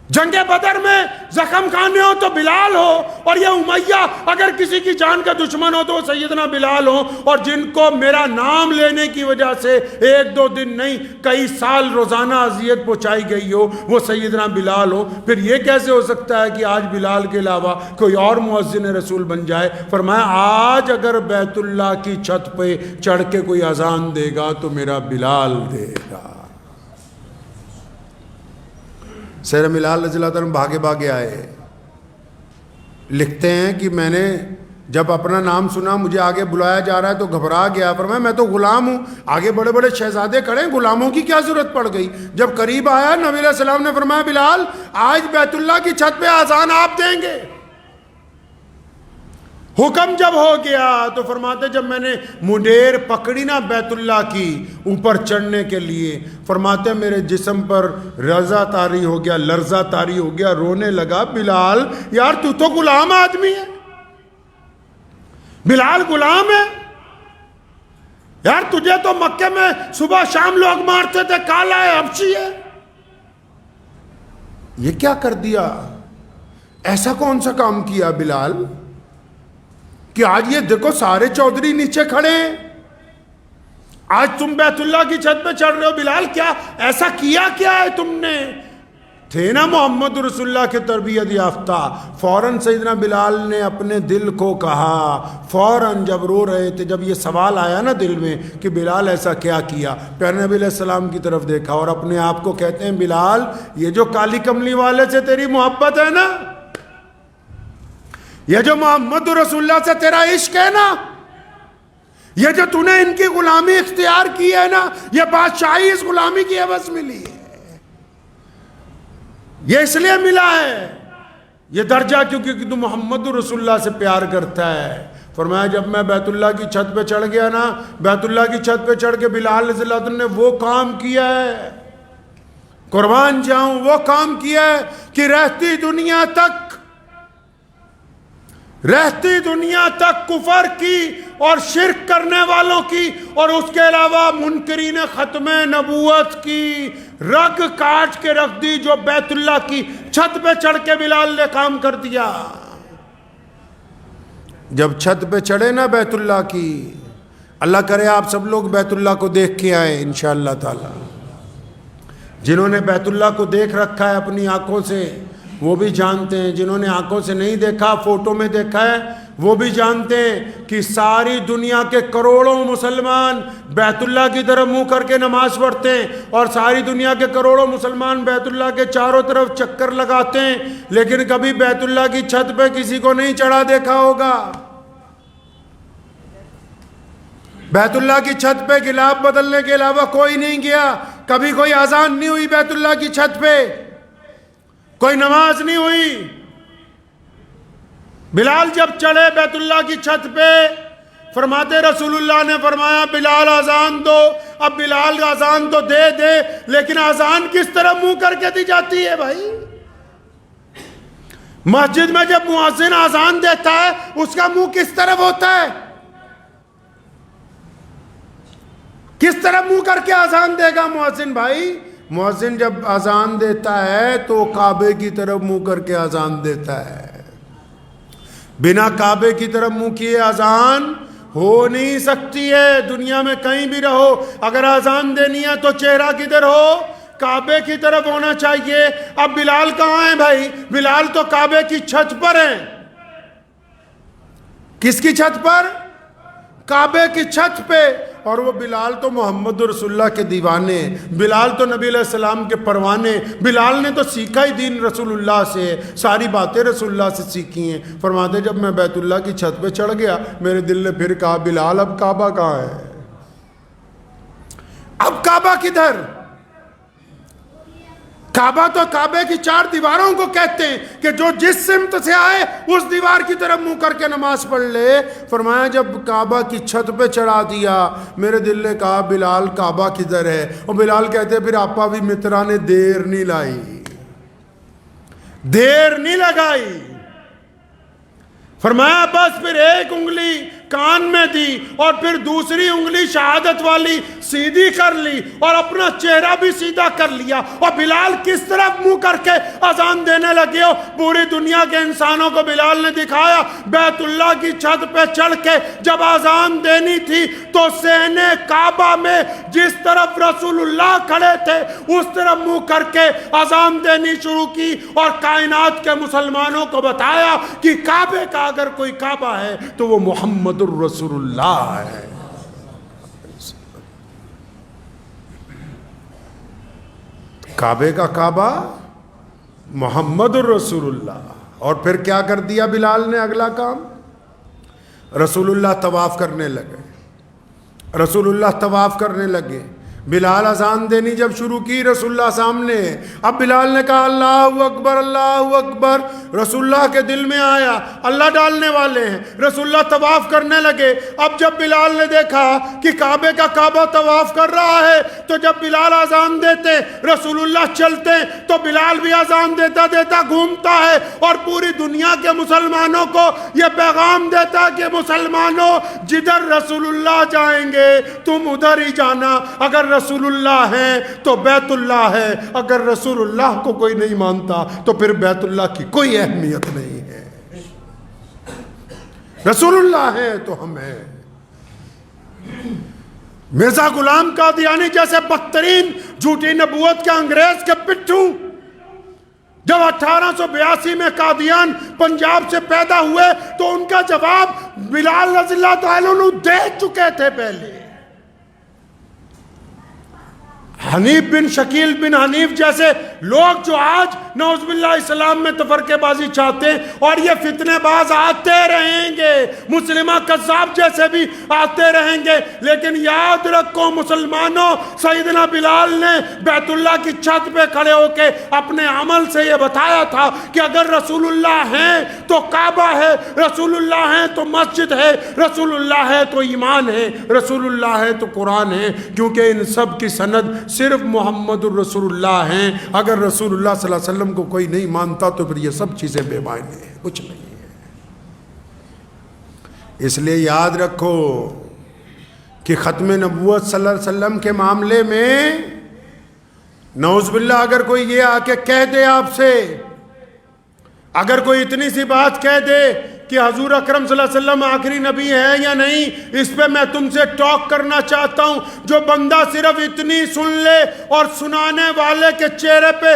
جنگ بدر میں زخم کھانے ہو تو بلال ہو, اور یہ امیہ اگر کسی کی جان کا دشمن ہو تو وہ سیدنا بلال ہو, اور جن کو میرا نام لینے کی وجہ سے ایک دو دن نہیں کئی سال روزانہ اذیت پہنچائی گئی ہو وہ سیدنا بلال ہو. پھر یہ کیسے ہو سکتا ہے کہ آج بلال کے علاوہ کوئی اور مؤذن رسول بن جائے. فرمایا آج اگر بیت اللہ کی چھت پہ چڑھ کے کوئی اذان دے گا تو میرا بلال دے گا. سیدنا بلال رضی اللہ تعالیٰ بھاگے بھاگے آئے. لکھتے ہیں کہ میں نے جب اپنا نام سنا مجھے آگے بلایا جا رہا ہے تو گھبرا گیا. فرمایا میں تو غلام ہوں, آگے بڑے بڑے شہزادے کھڑے ہیں, غلاموں کی کیا ضرورت پڑ گئی. جب قریب آیا نبی علیہ السلام نے فرمایا بلال آج بیت اللہ کی چھت پہ اذان آپ دیں گے. حکم جب ہو گیا تو فرماتے جب میں نے منڈیر پکڑی نا بیت اللہ کی اوپر چڑھنے کے لیے, فرماتے میرے جسم پر رضا طاری ہو گیا, لرزہ طاری ہو گیا, رونے لگا. بلال یار تو غلام آدمی ہے, بلال غلام ہے یار, تجھے تو مکے میں صبح شام لوگ مارتے تھے, کالا ہے, حبشی ہے, یہ کیا کر دیا, ایسا کون سا کام کیا بلال کہ آج یہ دیکھو سارے چودھری نیچے کھڑے ہیں, آج تم بیت اللہ کی چھت پہ چڑھ رہے ہو. بلال کیا ایسا کیا ہے تم نے. تھے نا محمد رسول اللہ کے تربیت یافتہ. فوراً سیدنا بلال نے اپنے دل کو کہا, فوراً جب رو رہے تھے, جب یہ سوال آیا نا دل میں کہ بلال ایسا کیا کیا, پیارے نبی علیہ السلام کی طرف دیکھا اور اپنے آپ کو کہتے ہیں بلال یہ جو کالی کملی والے سے تیری محبت ہے نا, یہ جو محمد رسول اللہ سے تیرا عشق ہے نا, یہ جو تو نے ان کی غلامی اختیار کی ہے نا, یہ بادشاہی اس غلامی کی عوض ملی ہے, یہ اس لیے ملا ہے یہ درجہ کیونکہ تو محمد رسول اللہ سے پیار کرتا ہے. فرمایا جب میں بیت اللہ کی چھت پہ چڑھ گیا نا, بیت اللہ کی چھت پہ چڑھ کے بلال رضی اللہ عنہ نے وہ کام کیا ہے, قربان جاؤں وہ کام کیا ہے کہ رہتی دنیا تک کفر کی اور شرک کرنے والوں کی اور اس کے علاوہ منکرین ختم نبوت کی رگ کاٹ کے رکھ دی جو بیت اللہ کی چھت پہ چڑھ کے بلال نے کام کر دیا. جب چھت پہ چڑھے نا بیت اللہ کی, اللہ کرے آپ سب لوگ بیت اللہ کو دیکھ کے آئے انشاءاللہ تعالی. جنہوں نے بیت اللہ کو دیکھ رکھا ہے اپنی آنکھوں سے وہ بھی جانتے ہیں, جنہوں نے آنکھوں سے نہیں دیکھا فوٹو میں دیکھا ہے وہ بھی جانتے ہیں کہ ساری دنیا کے کروڑوں مسلمان بیت اللہ کی طرف منہ کر کے نماز پڑھتے ہیں, اور ساری دنیا کے کروڑوں مسلمان بیت اللہ کے چاروں طرف چکر لگاتے ہیں, لیکن کبھی بیت اللہ کی چھت پہ کسی کو نہیں چڑھا دیکھا ہوگا. بیت اللہ کی چھت پہ غلاف بدلنے کے علاوہ کوئی نہیں گیا. کبھی کوئی اذان نہیں ہوئی بیت اللہ کی چھت پہ، کوئی نماز نہیں ہوئی۔ بلال جب چڑھے بیت اللہ کی چھت پہ، فرماتے رسول اللہ نے فرمایا بلال اذان دو۔ اب بلال اذان تو دے دے، لیکن اذان کس طرح منہ کر کے دی جاتی ہے بھائی؟ مسجد میں جب مؤذن اذان دیتا ہے اس کا منہ کس طرف ہوتا ہے؟ کس طرح منہ کر کے اذان دے گا مؤذن بھائی؟ مؤذن جب اذان دیتا ہے تو کعبے کی طرف منہ کر کے اذان دیتا ہے۔ بنا کعبے کی طرف منہ کیے اذان ہو نہیں سکتی ہے۔ دنیا میں کہیں بھی رہو، اگر اذان دینی ہے تو چہرہ کدھر ہو؟ کعبے کی طرف ہونا چاہیے۔ اب بلال کہاں ہیں بھائی؟ بلال تو کعبے کی چھت پر ہیں۔ کس کی چھت پر؟ کعبے کی چھت پہ۔ اور وہ بلال تو محمد رسول اللہ کے دیوانے، بلال تو نبی علیہ السلام کے پروانے، بلال نے تو سیکھا ہی دین رسول اللہ سے، ساری باتیں رسول اللہ سے سیکھی ہیں۔ فرماتے جب میں بیت اللہ کی چھت پہ چڑھ گیا، میرے دل نے پھر کہا بلال اب کعبہ کہاں ہے؟ اب کعبہ کدھر؟ کعبہ تو کعبے کی 4 دیواروں کو کہتے ہیں کہ جو جس سمت سے آئے اس دیوار کی طرف منہ کر کے نماز پڑھ لے۔ فرمایا جب کعبہ کی چھت پہ چڑھا دیا، میرے دل نے کہا بلال کعبہ کدھر ہے؟ اور بلال کہتے پھر آپا بھی مترا نے دیر نہیں لائی، دیر نہیں لگائی۔ فرمایا بس پھر ایک انگلی کان میں دی اور پھر دوسری انگلی شہادت والی سیدھی کر لی اور اپنا چہرہ بھی سیدھا کر لیا، اور بلال کس طرف منہ کر کے اذان دینے لگے ہو؟ پوری دنیا کے انسانوں کو بلال نے دکھایا۔ بیت اللہ کی چھت پہ چڑھ کے جب اذان دینی تھی تو صحن کعبہ میں جس طرف رسول اللہ کھڑے تھے اس طرف منہ کر کے اذان دینی شروع کی، اور کائنات کے مسلمانوں کو بتایا کہ کعبے کا اگر کوئی کعبہ ہے تو وہ محمد الرسول اللہ ہے۔ کعبے کا کعبہ محمد الرسول اللہ۔ اور پھر کیا کر دیا بلال نے؟ اگلا کام، رسول اللہ طواف کرنے لگے، رسول اللہ طواف کرنے لگے۔ بلال اذان دینی جب شروع کی، رسول اللہ سامنے، اب بلال نے کہا اللہ اکبر اللہ اکبر۔ رسول اللہ کے دل میں آیا اللہ ڈالنے والے ہیں، رسول اللہ طواف کرنے لگے۔ اب جب بلال نے دیکھا کہ کعبے کا کعبہ طواف کر رہا ہے تو جب بلال اذان دیتے رسول اللہ چلتے، تو بلال بھی اذان دیتا دیتا گھومتا ہے اور پوری دنیا کے مسلمانوں کو یہ پیغام دیتا کہ مسلمانوں جدھر رسول اللہ جائیں گے تم ادھر ہی جانا۔ اگر رسول اللہ ہے تو بیت اللہ ہے، اگر رسول اللہ کو کوئی نہیں مانتا تو پھر بیت اللہ کی کوئی اہمیت نہیں ہے۔ رسول اللہ ہے تو ہم ہیں۔ مرزا غلام قادیانی جیسے بدترین جھوٹی نبوت کے انگریز کے پٹھو جب 1882 میں قادیان پنجاب سے پیدا ہوئے تو ان کا جواب بلال رضی اللہ تعالیٰ عنہ دے چکے تھے پہلے۔ حنیف بن شکیل بن حنیف جیسے لوگ جو آج نعوذ باللہ اسلام میں تفرقے بازی چاہتے ہیں اور یہ فتنے باز آتے رہیں گے، مسلمہ قذاب جیسے بھی آتے رہیں گے، لیکن یاد رکھو مسلمانوں، سیدنا بلال نے بیت اللہ کی چھت پہ کھڑے ہو کے اپنے عمل سے یہ بتایا تھا کہ اگر رسول اللہ ہیں تو کعبہ ہے، رسول اللہ ہیں تو مسجد ہے، رسول اللہ ہے تو ایمان ہے، رسول اللہ ہے تو قرآن ہے، کیونکہ ان سب کی سند صرف محمد الرسول اللہ ہیں۔ اگر رسول اللہ صلی اللہ علیہ وسلم کو کوئی نہیں مانتا تو پھر یہ سب چیزیں بے معنی ہیں، کچھ نہیں ہے۔ اس لیے یاد رکھو کہ ختم نبوت صلی اللہ علیہ وسلم کے معاملے میں نعوذ باللہ اگر کوئی یہ آ کے کہہ دے آپ سے، اگر کوئی اتنی سی بات کہہ دے کہ حضور اکرم صلی اللہ علیہ وسلم آخری نبی ہے یا نہیں، اس پہ میں تم سے ٹاک کرنا چاہتا ہوں۔ جو بندہ صرف اتنی سن لے اور سنانے والے کے چہرے پہ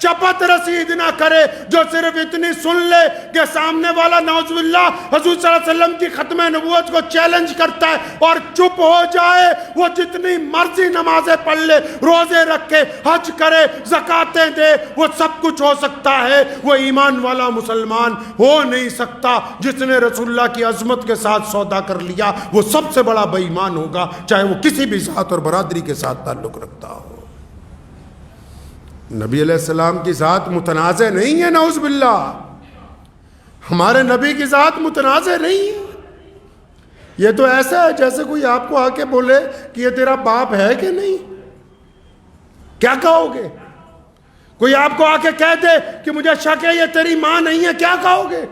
چپت رسید نہ کرے، جو صرف اتنی سن لے کہ سامنے والا نعوذ باللہ حضور صلی اللہ علیہ وسلم کی ختم نبوت کو چیلنج کرتا ہے اور چپ ہو جائے، وہ جتنی مرضی نمازیں پڑھ لے، روزے رکھے، حج کرے، زکاتیں دے، وہ سب کچھ ہو سکتا ہے، وہ ایمان والا مسلمان ہو نہیں سکتا۔ جس نے رسول اللہ کی عظمت کے ساتھ سودا کر لیا وہ سب سے بڑا بے ایمان ہوگا، چاہے وہ کسی بھی ذات اور برادری کے ساتھ تعلق رکھتا ہو۔ نبی علیہ السلام کی ذات متنازع نہیں ہے، نعوذ باللہ، ہمارے نبی کی ذات متنازع نہیں ہے۔ یہ تو ایسا ہے جیسے کوئی آپ کو آ کے بولے کہ یہ تیرا باپ ہے کہ نہیں، کیا کہو گے؟ کوئی آپ کو آ کے کہہ دے کہ مجھے شک ہے یہ تیری ماں نہیں ہے، کیا کہو گے؟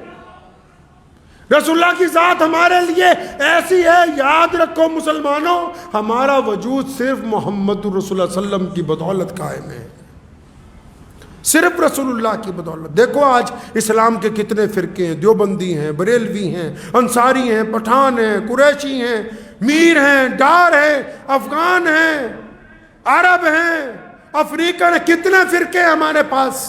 رسول اللہ کی ذات ہمارے لیے ایسی ہے، یاد رکھو مسلمانوں، ہمارا وجود صرف محمد رسول اللہ صلی اللہ علیہ وسلم کی بدولت قائم ہے، صرف رسول اللہ کی بدولت۔ دیکھو آج اسلام کے کتنے فرقے ہیں، دیوبندی ہیں، بریلوی ہیں، انصاری ہیں، پٹھان ہیں، قریشی ہیں، میر ہیں، ڈار ہیں، افغان ہیں، عرب ہیں، افریقن ہیں، کتنے فرقے ہیں ہمارے پاس۔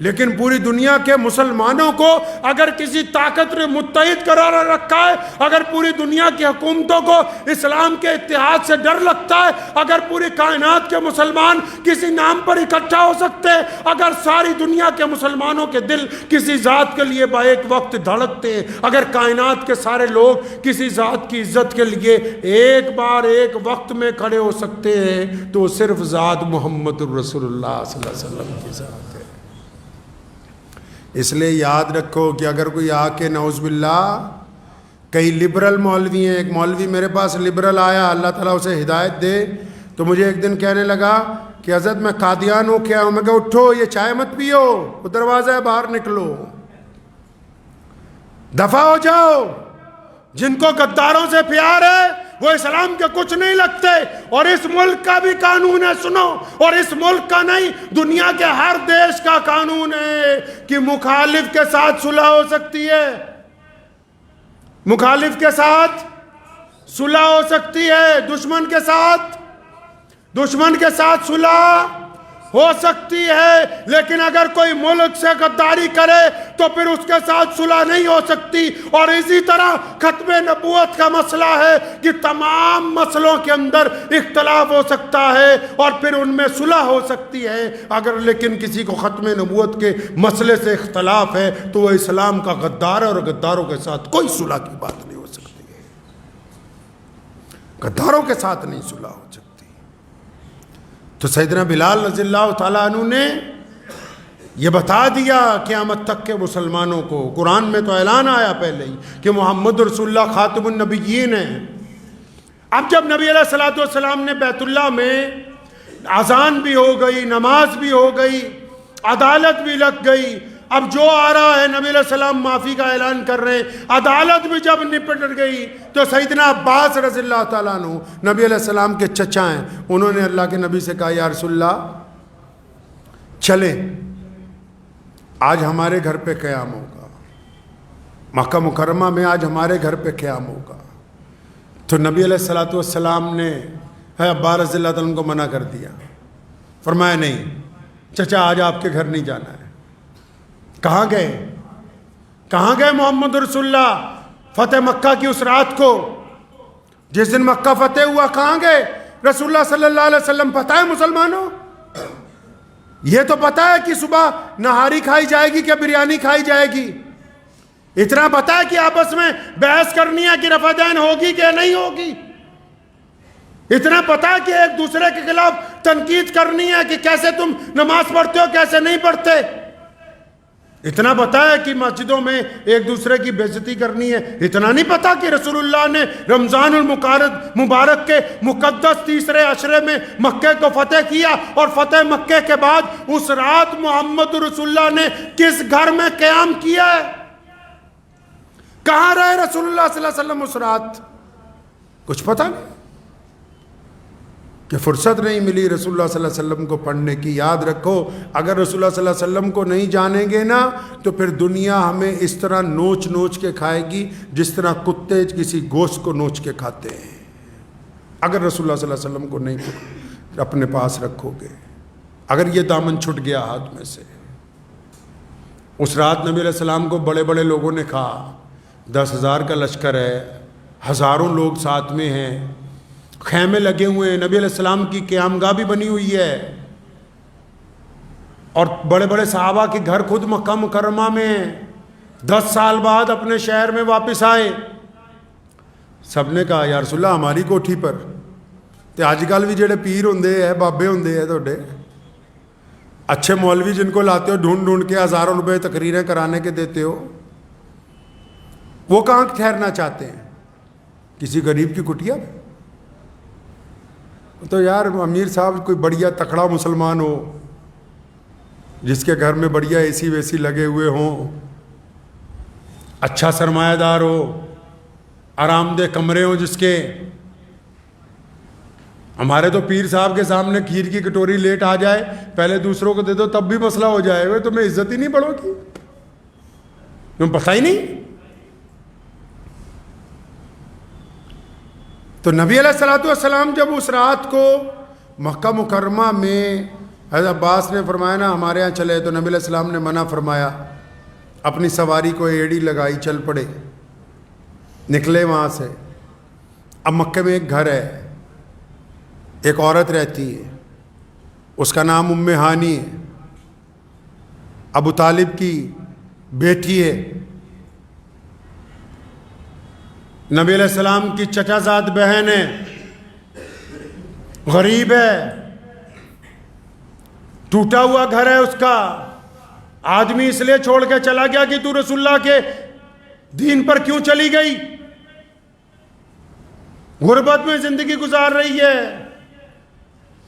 لیکن پوری دنیا کے مسلمانوں کو اگر کسی طاقت نے متحد قرار رکھا ہے، اگر پوری دنیا کی حکومتوں کو اسلام کے اتحاد سے ڈر لگتا ہے، اگر پوری کائنات کے مسلمان کسی نام پر اکٹھا ہو سکتے ہیں، اگر ساری دنیا کے مسلمانوں کے دل کسی ذات کے لیے با ایک وقت دھڑکتے ہیں، اگر کائنات کے سارے لوگ کسی ذات کی عزت کے لیے ایک بار ایک وقت میں کھڑے ہو سکتے ہیں، تو صرف ذات محمد رسول اللہ صلی اللہ علیہ وسلم کی ذات ہے۔ اس لیے یاد رکھو کہ اگر کوئی آ کے نعوذ باللہ، کئی لبرل مولوی ہیں، ایک مولوی میرے پاس لبرل آیا، اللہ تعالیٰ اسے ہدایت دے، تو مجھے ایک دن کہنے لگا کہ حضرت میں قادیان ہو کے آیا ہوں۔ میں کہا اٹھو، یہ چائے مت پیو، وہ دروازہ ہے، باہر نکلو، دفع ہو جاؤ۔ جن کو غداروں سے پیار ہے وہ اسلام کے کچھ نہیں لگتے، اور اس ملک کا بھی قانون ہے، سنو، اور اس ملک کا نہیں، دنیا کے ہر دیش کا قانون ہے کہ مخالف کے ساتھ صلح ہو سکتی ہے، مخالف کے ساتھ صلح ہو سکتی ہے، دشمن کے ساتھ صلح ہو سکتی ہے، لیکن اگر کوئی ملک سے غداری کرے تو پھر اس کے ساتھ صلح نہیں ہو سکتی۔ اور اسی طرح ختم نبوت کا مسئلہ ہے کہ تمام مسئلوں کے اندر اختلاف ہو سکتا ہے اور پھر ان میں صلح ہو سکتی ہے، اگر لیکن کسی کو ختم نبوت کے مسئلے سے اختلاف ہے تو وہ اسلام کا غدار ہے، اور غداروں کے ساتھ کوئی صلح کی بات نہیں ہو سکتی ہے، غداروں کے ساتھ نہیں صلح ہو سکتی۔ تو سیدنا بلال رضی اللہ تعالیٰ عنہ نے یہ بتا دیا قیامت تک کے مسلمانوں کو، قرآن میں تو اعلان آیا پہلے ہی کہ محمد رسول اللہ خاتم النبیین ہیں۔ اب جب نبی علیہ الصلوۃ والسلام نے بیت اللہ میں اذان بھی ہو گئی، نماز بھی ہو گئی، عدالت بھی لگ گئی، اب جو آ رہا ہے نبی علیہ السلام معافی کا اعلان کر رہے ہیں، عدالت بھی جب نپٹ گئی، تو سیدنا عباس رضی اللہ تعالیٰ عنہ نبی علیہ السلام کے چچا ہیں، انہوں نے اللہ کے نبی سے کہا یا رسول اللہ چلیں، آج ہمارے گھر پہ قیام ہوگا، مکہ مکرمہ میں آج ہمارے گھر پہ قیام ہوگا۔ تو نبی علیہ السلام نے عباس رضی اللہ تعالیٰ عنہ کو منع کر دیا، فرمایا نہیں چچا آج آپ کے گھر نہیں جانا ہے۔ کہاں گئے محمد رسول اللہ فتح مکہ کی اس رات کو، جس دن مکہ فتح ہوا، کہاں گئے رسول اللہ صلی اللہ علیہ وسلم؟ پتہ ہے مسلمانوں، یہ تو پتہ ہے کہ صبح نہاری کھائی جائے گی کہ بریانی کھائی جائے گی، اتنا پتہ ہے کہ آپس میں بحث کرنی ہے کہ رفع دین ہوگی کہ نہیں ہوگی، اتنا پتہ ہے کہ ایک دوسرے کے خلاف تنقید کرنی ہے کہ کیسے تم نماز پڑھتے ہو کیسے نہیں پڑھتے، اتنا پتہ ہے کہ مسجدوں میں ایک دوسرے کی بے عزتی کرنی ہے، اتنا نہیں پتہ کہ رسول اللہ نے رمضان المبارک کے مقدس تیسرے عشرے میں مکے کو فتح کیا، اور فتح مکے کے بعد اس رات محمد رسول اللہ نے کس گھر میں قیام کیا ہے، کہاں رہے رسول اللہ صلی اللہ علیہ وسلم اس رات؟ کچھ پتہ نہیں، کہ فرصت نہیں ملی رسول اللہ صلی اللہ علیہ وسلم کو پڑھنے کی۔ یاد رکھو اگر رسول اللہ صلی اللہ علیہ وسلم کو نہیں جانیں گے نا تو پھر دنیا ہمیں اس طرح نوچ نوچ کے کھائے گی جس طرح کتے کسی گوشت کو نوچ کے کھاتے ہیں، اگر رسول اللہ صلی اللہ علیہ وسلم کو نہیں اپنے پاس رکھو گے، اگر یہ دامن چھٹ گیا ہاتھ میں سے۔ اس رات نبی علیہ السلام کو بڑے بڑے لوگوں نے کہا 10,000 کا لشکر ہے، ہزاروں لوگ ساتھ میں ہیں، خیمے لگے ہوئے ہیں، نبی علیہ السلام کی قیام گاہ بھی بنی ہوئی ہے، اور بڑے بڑے صحابہ کے گھر خود مکہ مکرمہ میں ہیں، 10 سال بعد اپنے شہر میں واپس آئے۔ سب نے کہا یا رسول اللہ ہماری کوٹھی پر تے آج کل بھی جڑے پیر ہوندے ہیں بابے ہوندے ہیں تھوڑے، اچھے مولوی جن کو لاتے ہو ڈھونڈ ڈھونڈ کے ہزاروں روپے تقریریں کرانے کے دیتے ہو، وہ کہاں ٹھہرنا چاہتے ہیں؟ کسی غریب کی کٹیا میں؟ تو یار امیر صاحب کوئی بڑھیا تکڑا مسلمان ہو، جس کے گھر میں بڑھیا اے سی ویسی لگے ہوئے ہوں، اچھا سرمایہ دار ہو، آرام دہ کمرے ہوں جس کے۔ ہمارے تو پیر صاحب کے سامنے کھیر کی کٹوری لیٹ آ جائے، پہلے دوسروں کو دے دو تب بھی مسئلہ ہو جائے گا، تمہیں عزت ہی نہیں پڑو گی، تمہیں پتہ ہی نہیں۔ تو نبی علیہ السلام جب اس رات کو مکہ مکرمہ میں، حضرت عباس نے فرمایا نا ہمارے ہاں چلے، تو نبی علیہ السلام نے منع فرمایا، اپنی سواری کو ایڑی لگائی، چل پڑے، نکلے وہاں سے۔ اب مکے میں ایک گھر ہے، ایک عورت رہتی ہے، اس کا نام ام ہانی ہے، ابو طالب کی بیٹی ہے، نبی علیہ السلام کی چچا زاد بہن ہے، غریب ہے، ٹوٹا ہوا گھر ہے اس کا۔ آدمی اس لیے چھوڑ کے چلا گیا کہ تو رسول اللہ کے دین پر کیوں چلی گئی؟ غربت میں زندگی گزار رہی ہے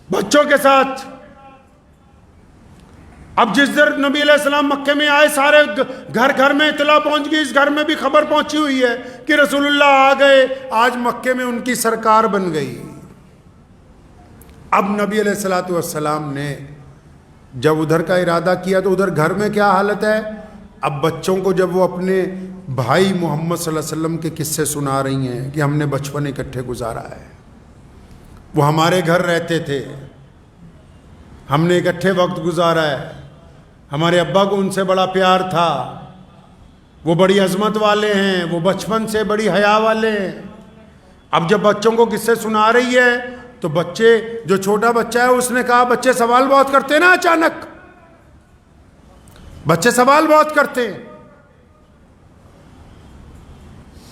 بچوں کے ساتھ۔ اب جس در نبی علیہ السلام مکے میں آئے، سارے گھر گھر میں اطلاع پہنچ گئی، اس گھر میں بھی خبر پہنچی ہوئی ہے کہ رسول اللہ آ گئے، آج مکے میں ان کی سرکار بن گئی۔ اب نبی علیہ السلام نے جب ادھر کا ارادہ کیا تو ادھر گھر میں کیا حالت ہے؟ اب بچوں کو جب وہ اپنے بھائی محمد صلی اللہ علیہ وسلم کے قصے سنا رہی ہیں کہ ہم نے بچپن اکٹھے گزارا ہے، وہ ہمارے گھر رہتے تھے، ہم نے اکٹھے وقت گزارا ہے، ہمارے ابا کو ان سے بڑا پیار تھا، وہ بڑی عظمت والے ہیں، وہ بچپن سے بڑی حیا والے ہیں۔ اب جب بچوں کو قصے سنا رہی ہے تو بچے، جو چھوٹا بچہ ہے اس نے کہا، بچے سوال بہت کرتے ہیں نا، اچانک بچے سوال بہت کرتے ہیں،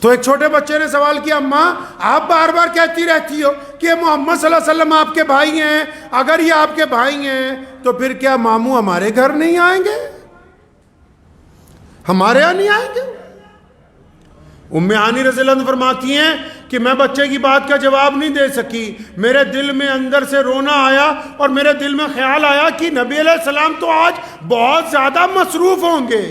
تو ایک چھوٹے بچے نے سوال کیا، اماں آپ بار بار کہتی رہتی ہو کہ محمد صلی اللہ علیہ وسلم آپ کے بھائی ہیں، اگر یہ آپ کے بھائی ہیں تو پھر کیا ماموں ہمارے گھر نہیں آئیں گے، ہمارے یہاں نہیں آئیں گے؟ ام ہانی رضی اللہ عنہ فرماتی ہیں کہ میں بچے کی بات کا جواب نہیں دے سکی، میرے دل میں اندر سے رونا آیا اور میرے دل میں خیال آیا کہ نبی علیہ السلام تو آج بہت زیادہ مصروف ہوں گے،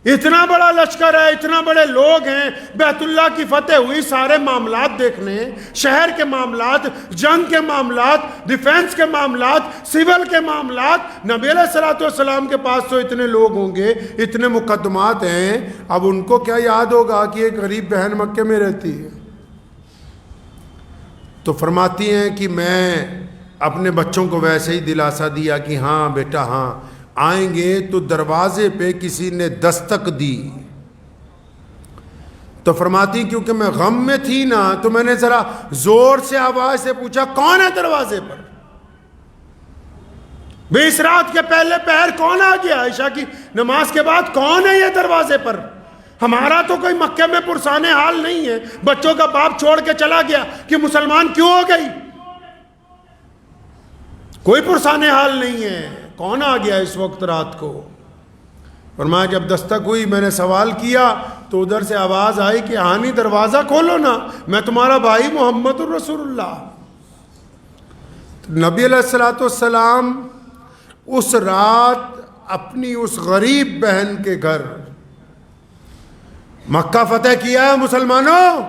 اتنا بڑا لشکر ہے، اتنا بڑے لوگ ہیں، بیت اللہ کی فتح ہوئی، سارے معاملات دیکھنے، شہر کے معاملات، جنگ کے معاملات، ڈیفینس کے معاملات، سول کے معاملات، نبی علیہ السلام کے پاس تو اتنے لوگ ہوں گے، اتنے مقدمات ہیں، اب ان کو کیا یاد ہوگا کہ ایک غریب بہن مکے میں رہتی ہے؟ تو فرماتی ہیں کہ میں اپنے بچوں کو ویسے ہی دلاسا دیا کہ ہاں بیٹا ہاں آئیں گے، تو دروازے پہ کسی نے دستک دی، تو فرماتی کیونکہ میں غم میں تھی نا تو میں نے ذرا زور سے آواز سے پوچھا کون ہے دروازے پر؟ بے اس رات کے پہلے پہر کون آ گیا؟ عشاء کی نماز کے بعد کون ہے یہ دروازے پر؟ ہمارا تو کوئی مکے میں پرسان حال نہیں ہے، بچوں کا باپ چھوڑ کے چلا گیا کہ مسلمان کیوں ہو گئی، کوئی پرسان حال نہیں ہے، کون آ گیا اس وقت رات کو؟ فرمایا جب دستک ہوئی میں نے سوال کیا تو ادھر سے آواز آئی کہ ہانی دروازہ کھولو نا، میں تمہارا بھائی محمد الرسول اللہ۔ نبی علیہ السلام اس رات اپنی اس غریب بہن کے گھر، مکہ فتح کیا ہے مسلمانوں،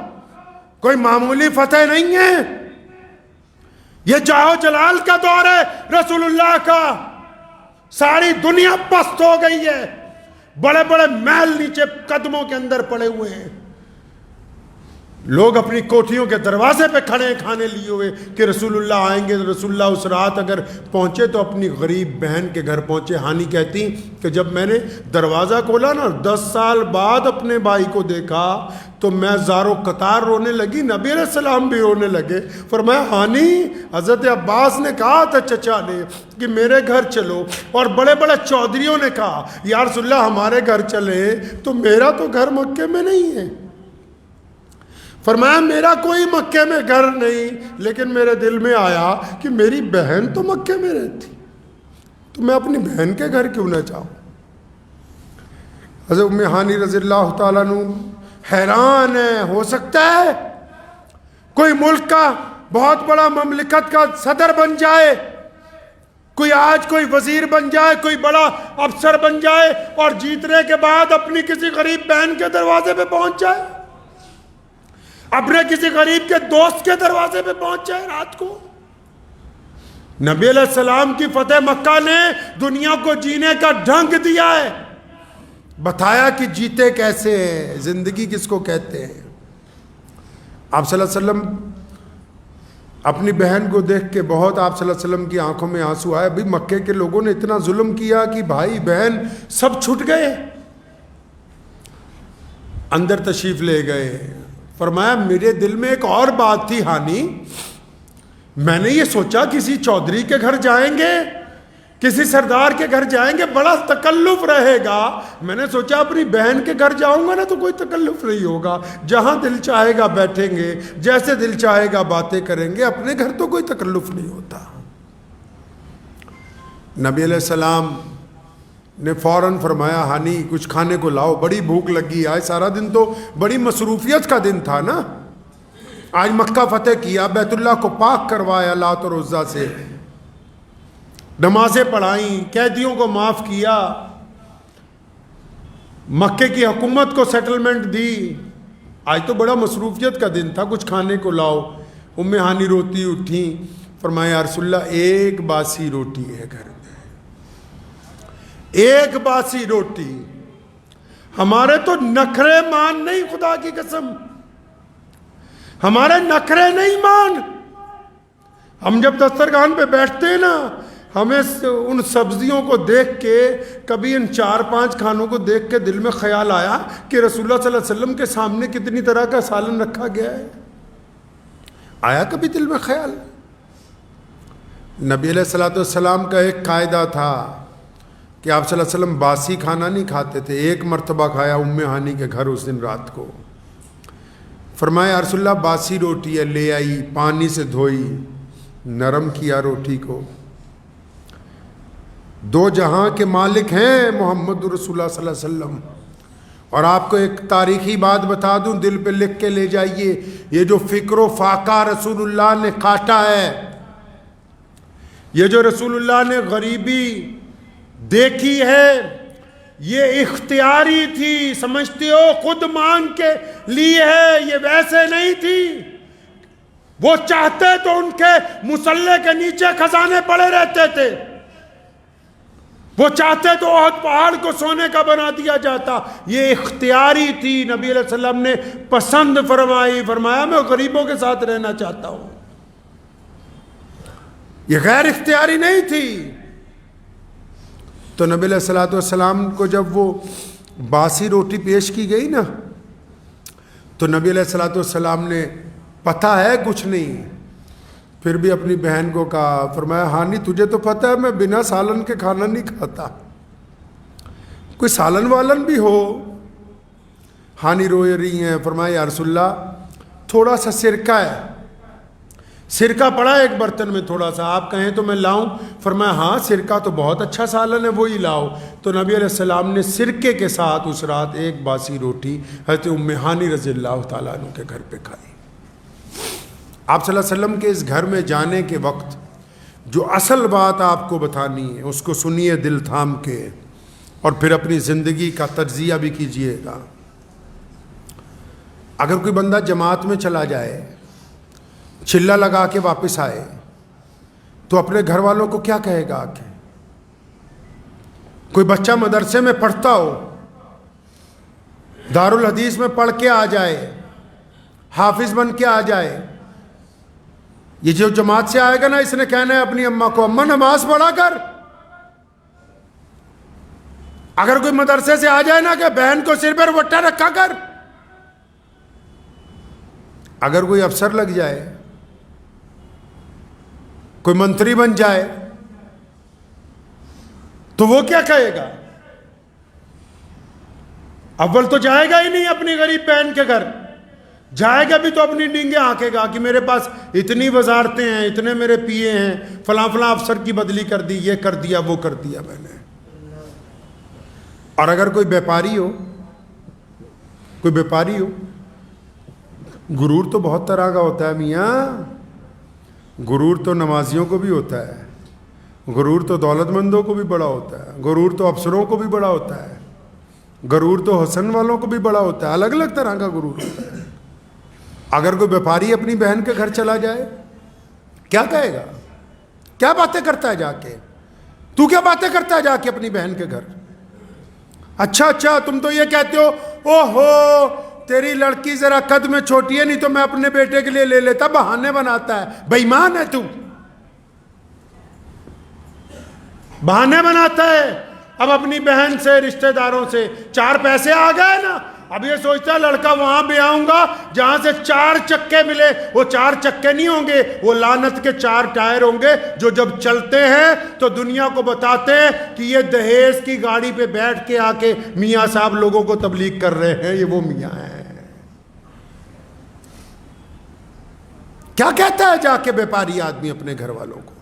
کوئی معمولی فتح نہیں ہے، یہ جاہ و جلال کا دور ہے رسول اللہ کا، ساری دنیا پست ہو گئی ہے، بڑے بڑے محل نیچے قدموں کے اندر پڑے ہوئے ہیں، لوگ اپنی کوٹھیوں کے دروازے پہ کھڑے ہیں کھانے لیے ہوئے کہ رسول اللہ آئیں گے۔ رسول اللہ اس رات اگر پہنچے تو اپنی غریب بہن کے گھر پہنچے۔ ہانی کہتی کہ جب میں نے دروازہ کھولا نا 10 سال بعد اپنے بھائی کو دیکھا تو میں زار و قطار رونے لگی، نبی علیہ السلام بھی رونے لگے۔ فرمایا ہانی حضرت عباس نے کہا تھا چچا نے کہ میرے گھر چلو، اور بڑے بڑے چودھریوں نے کہا یا رسول اللہ ہمارے گھر چلے، تو میرا تو گھر مکے میں نہیں ہے۔ فرمایا میرا کوئی مکے میں گھر نہیں، لیکن میرے دل میں آیا کہ میری بہن تو مکے میں رہتی، تو میں اپنی بہن کے گھر کیوں نہ جاؤں؟ حضرت ام ہانی رضی اللہ تعالیٰ عنہ حیران ہے، ہو سکتا ہے کوئی ملک کا بہت بڑا مملکت کا صدر بن جائے، کوئی آج کوئی وزیر بن جائے، کوئی بڑا افسر بن جائے اور جیتنے کے بعد اپنی کسی غریب بہن کے دروازے پہ پہنچ جائے، اپنے کسی غریب کے دوست کے دروازے پہ پہنچ جائے رات کو؟ نبی علیہ السلام کی فتح مکہ نے دنیا کو جینے کا ڈھنگ دیا ہے، بتایا کہ جیتے کیسے ہیں، زندگی کس کو کہتے ہیں۔ آپ صلی اللہ علیہ وسلم اپنی بہن کو دیکھ کے بہت آپ صلی اللہ علیہ وسلم کی آنکھوں میں آنسو آئے۔ ابھی مکے کے لوگوں نے اتنا ظلم کیا کہ بھائی بہن سب چھٹ گئے، اندر تشریف لے گئے۔ فرمایا میرے دل میں ایک اور بات تھی ہانی، میں نے یہ سوچا کسی چودھری کے گھر جائیں گے، کسی سردار کے گھر جائیں گے، بڑا تکلف رہے گا، میں نے سوچا اپنی بہن کے گھر جاؤں گا نا تو کوئی تکلف نہیں ہوگا، جہاں دل چاہے گا بیٹھیں گے، جیسے دل چاہے گا باتیں کریں گے، اپنے گھر تو کوئی تکلف نہیں ہوتا۔ نبی علیہ السلام نے فوراً فرمایا ہانی کچھ کھانے کو لاؤ، بڑی بھوک لگی، آج سارا دن تو بڑی مصروفیت کا دن تھا نا، آج مکہ فتح کیا، بیت اللہ کو پاک کروایا لات اور عزا سے، نمازیں پڑھائیں، قیدیوں کو معاف کیا، مکے کی حکومت کو سیٹلمنٹ دی، آج تو بڑا مصروفیت کا دن تھا، کچھ کھانے کو لاؤ۔ ام ہانی روتی اٹھیں، فرمایا یا رسول اللہ ایک باسی روٹی ہے گھر میں، ایک باسی روٹی۔ ہمارے تو نخرے مان نہیں، خدا کی قسم ہمارے نخرے نہیں مان۔ ہم جب دسترخوان پہ بیٹھتے ہیں نا، ہمیں ان سبزیوں کو دیکھ کے، کبھی ان 4-5 کھانوں کو دیکھ کے دل میں خیال آیا کہ رسول اللہ صلی اللہ علیہ وسلم کے سامنے کتنی طرح کا سالن رکھا گیا ہے؟ آیا کبھی دل میں خیال؟ نبی علیہ السلام کا ایک قاعدہ تھا کہ آپ صلی اللہ علیہ وسلم باسی کھانا نہیں کھاتے تھے۔ ایک مرتبہ کھایا ام ہانی کے گھر اس دن رات کو، فرمایا یا رسول اللہ باسی روٹی ہے، لے آئی، پانی سے دھوئی، نرم کیا روٹی کو۔ دو جہاں کے مالک ہیں محمد رسول اللہ صلی اللہ علیہ وسلم۔ اور آپ کو ایک تاریخی بات بتا دوں، دل پہ لکھ کے لے جائیے، یہ جو فکر و فاقہ رسول اللہ نے کاٹا ہے، یہ جو رسول اللہ نے غریبی دیکھی ہے، یہ اختیاری تھی، سمجھتے ہو خود مانگ کے لی ہے، یہ ویسے نہیں تھی۔ وہ چاہتے تو ان کے مصلے کے نیچے خزانے پڑے رہتے تھے، وہ چاہتے تو احد پہاڑ کو سونے کا بنا دیا جاتا، یہ اختیاری تھی۔ نبی علیہ السلام نے پسند فرمائی، فرمایا میں غریبوں کے ساتھ رہنا چاہتا ہوں، یہ غیر اختیاری نہیں تھی۔ تو نبی علیہ السلام کو جب وہ باسی روٹی پیش کی گئی نا، تو نبی علیہ السلام نے پتہ ہے کچھ نہیں، پھر بھی اپنی بہن کو کہا، فرمایا ہانی تجھے تو پتہ ہے میں بنا سالن کے کھانا نہیں کھاتا، کوئی سالن والن بھی ہو۔ ہانی روئے رہی ہیں، فرمایا یا رسول اللہ تھوڑا سا سرکہ ہے، سرکہ پڑا ایک برتن میں تھوڑا سا، آپ کہیں تو میں لاؤں؟ فرمایا ہاں سرکہ تو بہت اچھا سالن ہے، وہی لاؤ۔ تو نبی علیہ السلام نے سرکے کے ساتھ اس رات ایک باسی روٹی حضرت ام ہانی رضی اللہ تعالیٰ عنہ کے گھر پہ کھائی۔ آپ صلی اللہ علیہ وسلم کے اس گھر میں جانے کے وقت جو اصل بات آپ کو بتانی ہے اس کو سنیے دل تھام کے، اور پھر اپنی زندگی کا تجزیہ بھی کیجئے گا۔ اگر کوئی بندہ جماعت میں چلا جائے، چلہ لگا کے واپس آئے، تو اپنے گھر والوں کو کیا کہے گا؟ کہ کوئی بچہ مدرسے میں پڑھتا ہو، دارالحدیث میں پڑھ کے آ جائے، حافظ بن کے آ جائے، یہ جو جماعت سے آئے گا نا، اس نے کہنا ہے اپنی اماں کو، اماں نماز پڑھا کر۔ اگر کوئی مدرسے سے آ جائے نا کہ بہن کو سر پر وٹا رکھا کر۔ اگر کوئی افسر لگ جائے، کوئی منتری بن جائے، تو وہ کیا کہے گا؟ اول تو جائے گا ہی نہیں اپنی غریب بہن کے گھر، جائے گا بھی تو اپنی ڈینگیں ہانکے گا کہ میرے پاس اتنی وزارتیں ہیں، اتنے میرے پیے ہیں، فلاں فلاں افسر کی بدلی کر دی، یہ کر دیا، وہ کر دیا میں نے۔ اور اگر کوئی بیپاری ہو، غرور تو بہت طرح کا ہوتا ہے میاں، غرور تو نمازیوں کو بھی ہوتا ہے، غرور تو دولت مندوں کو بھی بڑا ہوتا ہے، غرور تو افسروں کو بھی بڑا ہوتا ہے، غرور تو حسن والوں کو بھی بڑا ہوتا ہے، الگ الگ طرح کا غرور ہوتا ہے۔ اگر کوئی بیپاری اپنی بہن کے گھر چلا جائے، کیا کہے گا؟ کیا باتیں کرتا ہے جا کے؟ تو کیا باتیں کرتا ہے جا کے اپنی بہن کے گھر؟ اچھا تم تو یہ کہتے ہو، اوہو تیری لڑکی ذرا قد میں چھوٹی ہے، نہیں تو میں اپنے بیٹے کے لیے لے لیتا، بہانے بناتا ہے، بے ایمان ہے تو، بہانے بناتا ہے۔ اب اپنی بہن سے، رشتہ داروں سے 4 پیسے آ گئے نا، اب یہ سوچتا ہے لڑکا وہاں بھی آؤں گا جہاں سے 4 چکے ملے، وہ 4 چکے نہیں ہوں گے، وہ لعنت کے 4 ٹائر ہوں گے جو جب چلتے ہیں تو دنیا کو بتاتے ہیں کہ یہ دہیز کی گاڑی پہ بیٹھ کے آ کے میاں صاحب لوگوں کو تبلیغ کر رہے ہیں، یہ وہ میاں ہیں۔ کیا کہتا ہے جا کے بیپاری آدمی اپنے گھر والوں کو،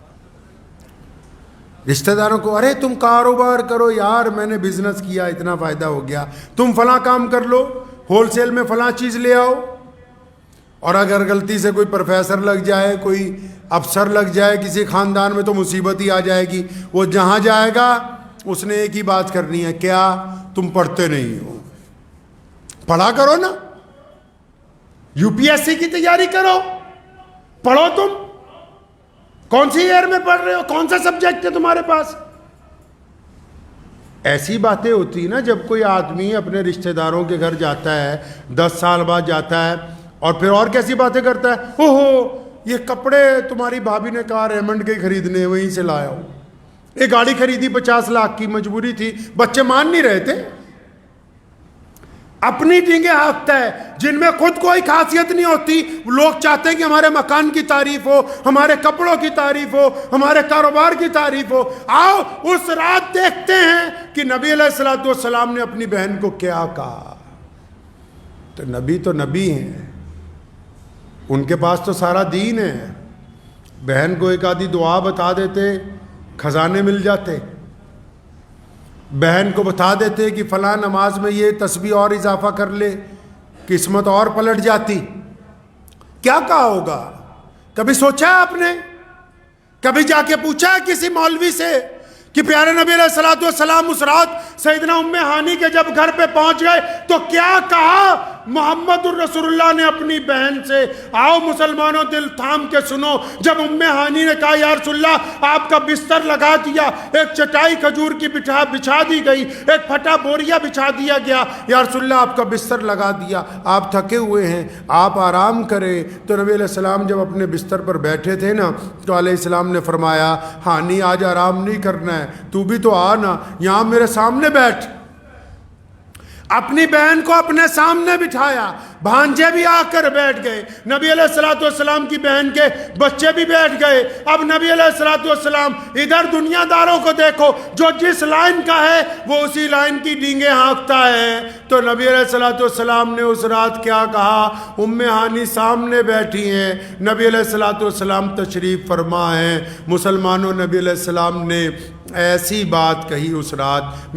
رشتہ داروں کو؟ ارے تم کاروبار کرو یار، میں نے بزنس کیا، اتنا فائدہ ہو گیا، تم فلاں کام کر لو، ہول سیل میں فلاں چیز لے آؤ۔ اور اگر غلطی سے کوئی پروفیسر لگ جائے، کوئی افسر لگ جائے کسی خاندان میں، تو مصیبت ہی آ جائے گی۔ وہ جہاں جائے گا اس نے ایک ہی بات کرنی ہے، کیا تم پڑھتے نہیں ہو؟ پڑھا کرو نا، UPSC کی تیاری کرو، پڑھو۔ تم کون سی ایئر میں پڑھ رہے ہو؟ کون سا سبجیکٹ ہے تمہارے پاس؟ ایسی باتیں ہوتی نا جب کوئی آدمی اپنے رشتہ داروں کے گھر جاتا ہے، 10 سال بعد جاتا ہے، اور پھر اور کیسی باتیں کرتا ہے، اوہو یہ کپڑے تمہاری بھابھی نے کہا ریمنڈ کے خریدنے، وہیں سے لایا ہوں، ایک گاڑی خریدی 50 لاکھ کی، مجبوری تھی، بچے مان نہیں رہے تھے، اپنی ڈینگیں ہانکتا ہے، جن میں خود کوئی خاصیت نہیں ہوتی۔ لوگ چاہتے ہیں کہ ہمارے مکان کی تعریف ہو، ہمارے کپڑوں کی تعریف ہو، ہمارے کاروبار کی تعریف ہو۔ آؤ اس رات دیکھتے ہیں کہ نبی علیہ السلام نے اپنی بہن کو کیا کہا۔ تو نبی ہیں، ان کے پاس تو سارا دین ہے، بہن کو ایک آدھی دعا بتا دیتے، خزانے مل جاتے۔ بہن کو بتا دیتے کہ فلاں نماز میں یہ تسبیح اور اضافہ کر لے، قسمت اور پلٹ جاتی۔ کیا کہا ہوگا؟ کبھی سوچا ہے آپ نے؟ کبھی جا کے پوچھا ہے کسی مولوی سے کہ پیارے نبی علیہ السلام اس رات سیدنا ام ہانی کے جب گھر پہ پہنچ گئے تو کیا کہا محمد الرسول اللہ نے اپنی بہن سے؟ آؤ مسلمانوں دل تھام کے سنو۔ جب ام ہانی نے کہا یا رسول اللہ آپ کا بستر لگا دیا، ایک چٹائی کھجور کی بچھا دی گئی، ایک پھٹا بوریا بچھا دیا گیا، یا رسول اللہ آپ کا بستر لگا دیا، آپ تھکے ہوئے ہیں، آپ آرام کریں۔ تو نبی علیہ السلام جب اپنے بستر پر بیٹھے تھے نا، تو علیہ السلام نے فرمایا ہانی آج آرام نہیں کرنا ہے، تو بھی تو آ نا، یہاں میرے سامنے بیٹھ۔ اپنی بہن کو اپنے سامنے بٹھایا، بھانجے بھی آ کر بیٹھ گئے، نبی علیہ السلام کی بہن کے بچے بھی بیٹھ گئے۔ اب نبی علیہ السلام ادھر دنیا داروں کو دیکھو، جو جس لائن کا ہے وہ اسی لائن کی ڈینگیں ہانکتا ہے۔ تو نبی علیہ السلام نے اس رات کیا کہا؟ ام ہانی سامنے بیٹھی ہیں، نبی علیہ السلام تشریف فرما ہیں۔ مسلمانوں، نبی علیہ السلام نے ایسی بات کہی اس رات،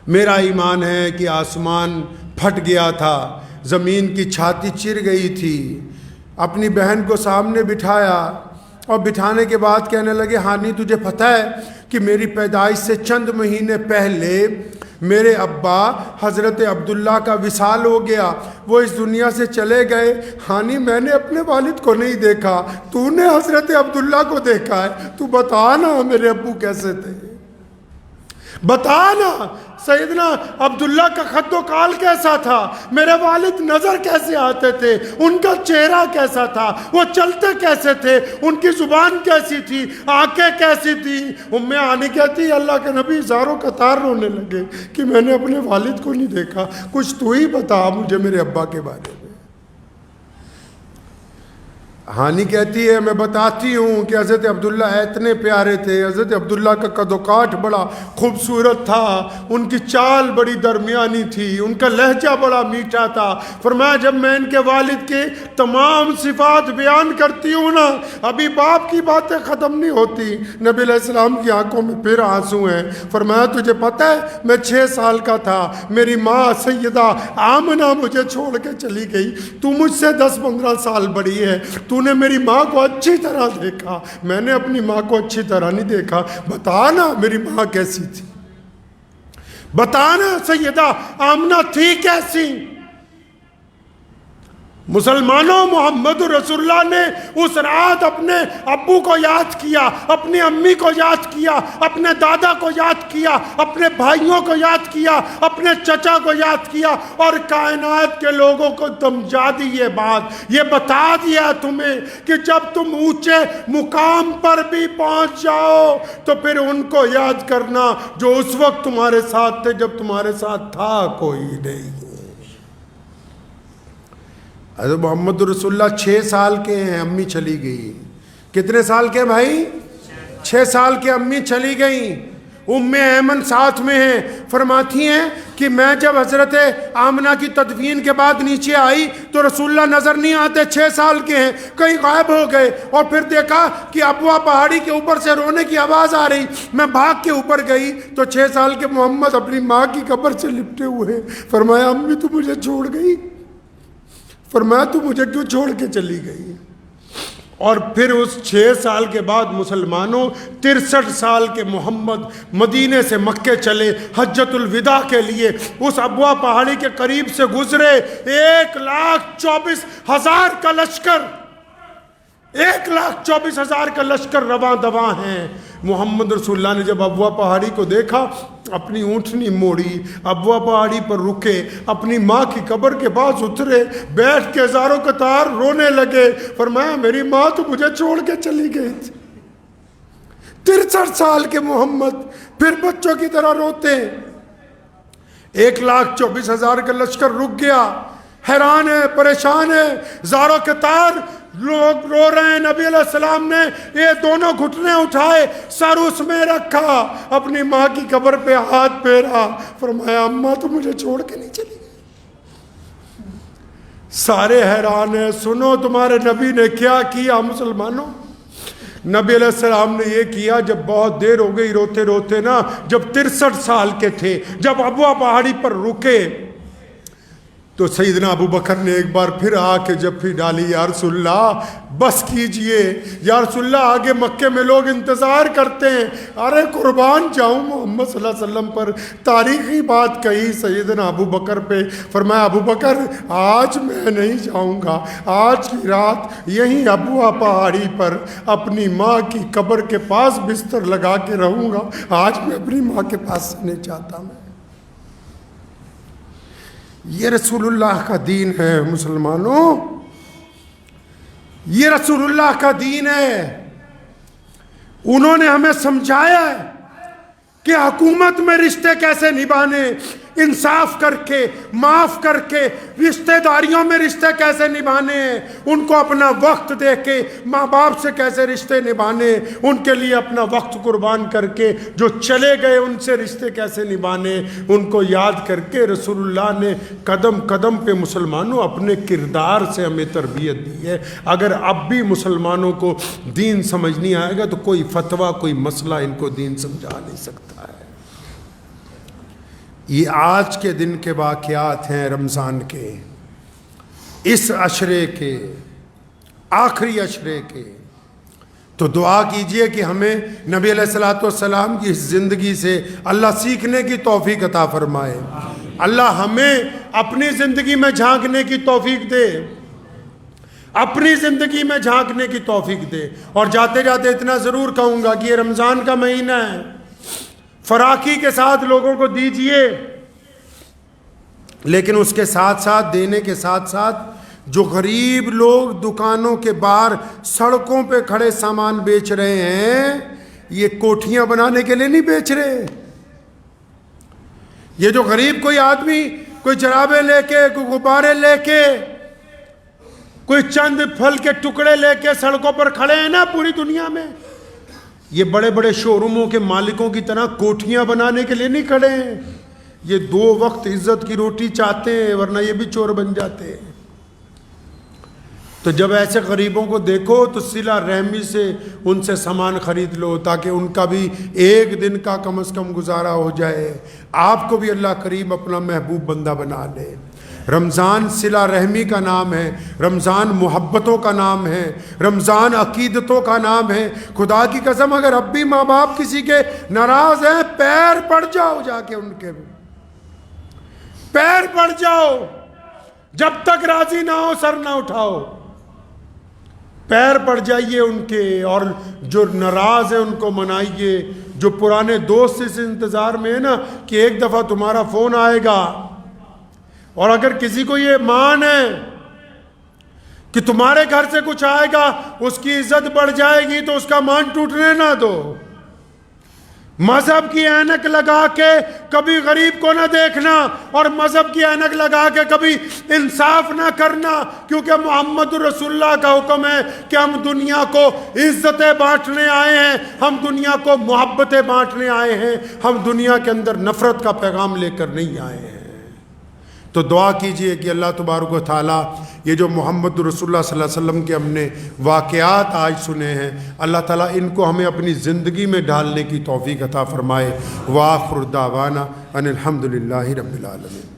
میرا ایمان ہے کہ آسمان پھٹ گیا تھا، زمین کی چھاتی چر گئی تھی۔ اپنی بہن کو سامنے بٹھایا اور بٹھانے کے بعد کہنے لگے ہانی تجھے پتہ ہے کہ میری پیدائش سے چند مہینے پہلے میرے ابا حضرت عبداللہ کا وصال ہو گیا، وہ اس دنیا سے چلے گئے۔ ہانی میں نے اپنے والد کو نہیں دیکھا، تو نے حضرت عبداللہ کو دیکھا ہے، تو بتا نا میرے ابو کیسے تھے، بتا نا سیدنا عبداللہ کا خد و کال کیسا تھا، میرے والد نظر کیسے آتے تھے، ان کا چہرہ کیسا تھا، وہ چلتے کیسے تھے، ان کی زبان کیسی تھی، آنکھیں کیسی تھی۔ ام ہانی کہتی اللہ کے نبی زاروں قطار رونے لگے کہ میں نے اپنے والد کو نہیں دیکھا، کچھ تو ہی بتا مجھے میرے ابا کے بارے میں۔ ہانی کہتی ہے میں بتاتی ہوں کہ حضرت عبداللہ اتنے پیارے تھے، حضرت عبداللہ کا قد و کاٹ بڑا خوبصورت تھا، ان کی چال بڑی درمیانی تھی، ان کا لہجہ بڑا میٹھا تھا۔ فرمایا جب میں ان کے والد کے تمام صفات بیان کرتی ہوں نا، ابھی باپ کی باتیں ختم نہیں ہوتی، نبی علیہ السلام کی آنکھوں میں پھر آنسو ہیں۔ فرمایا تجھے پتہ ہے میں 6 سال کا تھا، میری ماں سیدہ آمنہ مجھے چھوڑ کے چلی گئی، تو مجھ سے 10-15 سال بڑی ہے، تو نے میری ماں کو اچھی طرح دیکھا، میں نے اپنی ماں کو اچھی طرح نہیں دیکھا، بتانا میری ماں کیسی تھی، بتانا سیدہ آمنہ تھی کیسی۔ مسلمانوں، محمد رسول اللہ نے اس رات اپنے ابو کو یاد کیا، اپنی امی کو یاد کیا، اپنے دادا کو یاد کیا، اپنے بھائیوں کو یاد کیا، اپنے چچا کو یاد کیا، اور کائنات کے لوگوں کو سمجھا دی یہ بات، یہ بتا دیا تمہیں کہ جب تم اونچے مقام پر بھی پہنچ جاؤ تو پھر ان کو یاد کرنا جو اس وقت تمہارے ساتھ تھے جب تمہارے ساتھ تھا کوئی نہیں۔ حضرت محمد رسول اللہ 6 سال کے ہیں، امی چلی گئی۔ کتنے سال کے بھائی؟ 6 سال کے امی چلی گئیں۔ ام ایمن ساتھ میں ہیں، فرماتی ہیں کہ میں جب حضرت آمنہ کی تدفین کے بعد نیچے آئی تو رسول اللہ نظر نہیں آتے، 6 سال کے ہیں، کہیں غائب ہو گئے، اور پھر دیکھا کہ ابوا پہاڑی کے اوپر سے رونے کی آواز آ رہی، میں بھاگ کے اوپر گئی تو 6 سال کے محمد اپنی ماں کی قبر سے لپٹے ہوئے۔ فرمایا امی تو مجھے چھوڑ گئی، فرمایا تو مجھے کیوں چھوڑ کے چلی گئی؟ اور پھر اس 6 سال کے بعد مسلمانوں 63 سال کے محمد مدینے سے مکے چلے حجۃ الوداع کے لیے، اس ابوا پہاڑی کے قریب سے گزرے، 1,24,000 کا لشکر، 1,24,000 کا لشکر رواں دواں ہیں۔ محمد رسول اللہ نے جب ابوا پہاڑی کو دیکھا، اپنی اونٹنی موڑی، ابوا پہاڑی پر رکے، اپنی ماں کی قبر کے پاس اترے، بیٹھ کے ہزاروں قطار رونے لگے۔ فرمایا میری ماں تو مجھے چھوڑ کے چلی گئی تھی۔ 63 سال کے محمد پھر بچوں کی طرح روتے، 1,24,000 کا لشکر رک گیا، حیران ہے، پریشان ہے، ہزاروں قطار لوگ رو رہے ہیں۔ نبی علیہ السلام نے یہ دونوں گھٹنے اٹھائے، سر اس میں رکھا، اپنی ماں کی قبر پہ ہاتھ پھیرا، فرمایا اماں تو مجھے چھوڑ کے نہیں چلی گئی۔ سارے حیران ہیں، سنو تمہارے نبی نے کیا کیا مسلمانوں۔ نبی علیہ السلام نے یہ کیا، جب بہت دیر ہو گئی روتے روتے نا، جب 63 سال کے تھے، جب ابوا پہاڑی پر رکے تو سیدنا ابو بکر نے ایک بار پھر آ کے جب ڈالی، یا رسول اللہ بس کیجئے، یا رسول اللہ آگے مکے میں لوگ انتظار کرتے ہیں۔ ارے قربان جاؤں محمد صلی اللہ علیہ وسلم پر تاریخی بات کہی سیدنا ابو بکر پہ۔ فرمایا ابو بکر آج میں نہیں جاؤں گا، آج کی رات یہیں ابوا پہاڑی پر اپنی ماں کی قبر کے پاس بستر لگا کے رہوں گا، آج میں اپنی ماں کے پاس نہیں جاتا۔ میں یہ رسول اللہ کا دین ہے مسلمانوں، یہ رسول اللہ کا دین ہے۔ انہوں نے ہمیں سمجھایا ہے کہ حکومت میں رشتے کیسے نبھانے، انصاف کر کے، معاف کر کے، رشتہ داریوں میں رشتے کیسے نبھانے، ان کو اپنا وقت دے کے ماں باپ سے کیسے رشتے نبھانے، ان کے لیے اپنا وقت قربان کر کے جو چلے گئے ان سے رشتے کیسے نبھانے، ان کو یاد کر کے رسول اللہ نے قدم قدم پہ مسلمانوں اپنے کردار سے ہمیں تربیت دی ہے۔ اگر اب بھی مسلمانوں کو دین سمجھ نہیں آئے گا تو کوئی فتویٰ، کوئی مسئلہ ان کو دین سمجھا نہیں سکتا ہے۔ یہ آج کے دن کے واقعات ہیں، رمضان کے، اس عشرے کے، آخری عشرے کے۔ تو دعا کیجئے کہ ہمیں نبی علیہ الصلوۃ والسلام کی اس زندگی سے اللہ سیکھنے کی توفیق عطا فرمائے، اللہ ہمیں اپنی زندگی میں جھانکنے کی توفیق دے، اپنی زندگی میں جھانکنے کی توفیق دے۔ اور جاتے جاتے اتنا ضرور کہوں گا کہ یہ رمضان کا مہینہ ہے، فراخی کے ساتھ لوگوں کو دیجئے، لیکن اس کے ساتھ ساتھ، دینے کے ساتھ ساتھ، جو غریب لوگ دکانوں کے باہر سڑکوں پہ کھڑے سامان بیچ رہے ہیں، یہ کوٹھیاں بنانے کے لیے نہیں بیچ رہے۔ یہ جو غریب کوئی آدمی کوئی جرابے لے کے، کوئی غبارے لے کے کوئی چند پھل کے ٹکڑے لے کے سڑکوں پر کھڑے ہیں نا پوری دنیا میں، یہ بڑے بڑے شو روموں کے مالکوں کی طرح کوٹھیاں بنانے کے لیے نہیں کھڑے ہیں، یہ 2 وقت عزت کی روٹی چاہتے ہیں، ورنہ یہ بھی چور بن جاتے ہیں۔ تو جب ایسے غریبوں کو دیکھو تو صلہ رحمی سے ان سے سامان خرید لو، تاکہ ان کا بھی ایک دن کا کم از کم گزارا ہو جائے، آپ کو بھی اللہ کریم اپنا محبوب بندہ بنا لے۔ رمضان صلہ رحمی کا نام ہے، رمضان محبتوں کا نام ہے، رمضان عقیدتوں کا نام ہے۔ خدا کی قسم اگر اب بھی ماں باپ کسی کے ناراض ہیں، پیر پڑ جاؤ، جا کے ان کے پیر پڑ جاؤ، جب تک راضی نہ ہو سر نہ اٹھاؤ، پیر پڑ جائیے ان کے، اور جو ناراض ہیں ان کو منائیے۔ جو پرانے دوست اس انتظار میں ہے نا کہ ایک دفعہ تمہارا فون آئے گا، اور اگر کسی کو یہ مان ہے کہ تمہارے گھر سے کچھ آئے گا اس کی عزت بڑھ جائے گی، تو اس کا مان ٹوٹنے نہ دو۔ مذہب کی اینک لگا کے کبھی غریب کو نہ دیکھنا، اور مذہب کی اینک لگا کے کبھی انصاف نہ کرنا، کیونکہ محمد رسول اللہ کا حکم ہے کہ ہم دنیا کو عزتیں بانٹنے آئے ہیں، ہم دنیا کو محبتیں بانٹنے آئے ہیں، ہم دنیا کے اندر نفرت کا پیغام لے کر نہیں آئے ہیں۔ تو دعا کیجئے کہ اللہ تبارک و تعالیٰ یہ جو محمد رسول اللہ صلی اللہ علیہ وسلم کے ہم نے واقعات آج سنے ہیں، اللہ تعالیٰ ان کو ہمیں اپنی زندگی میں ڈالنے کی توفیق عطا فرمائے۔ وآخر دعوانا ان الحمد للہ رب العالمین۔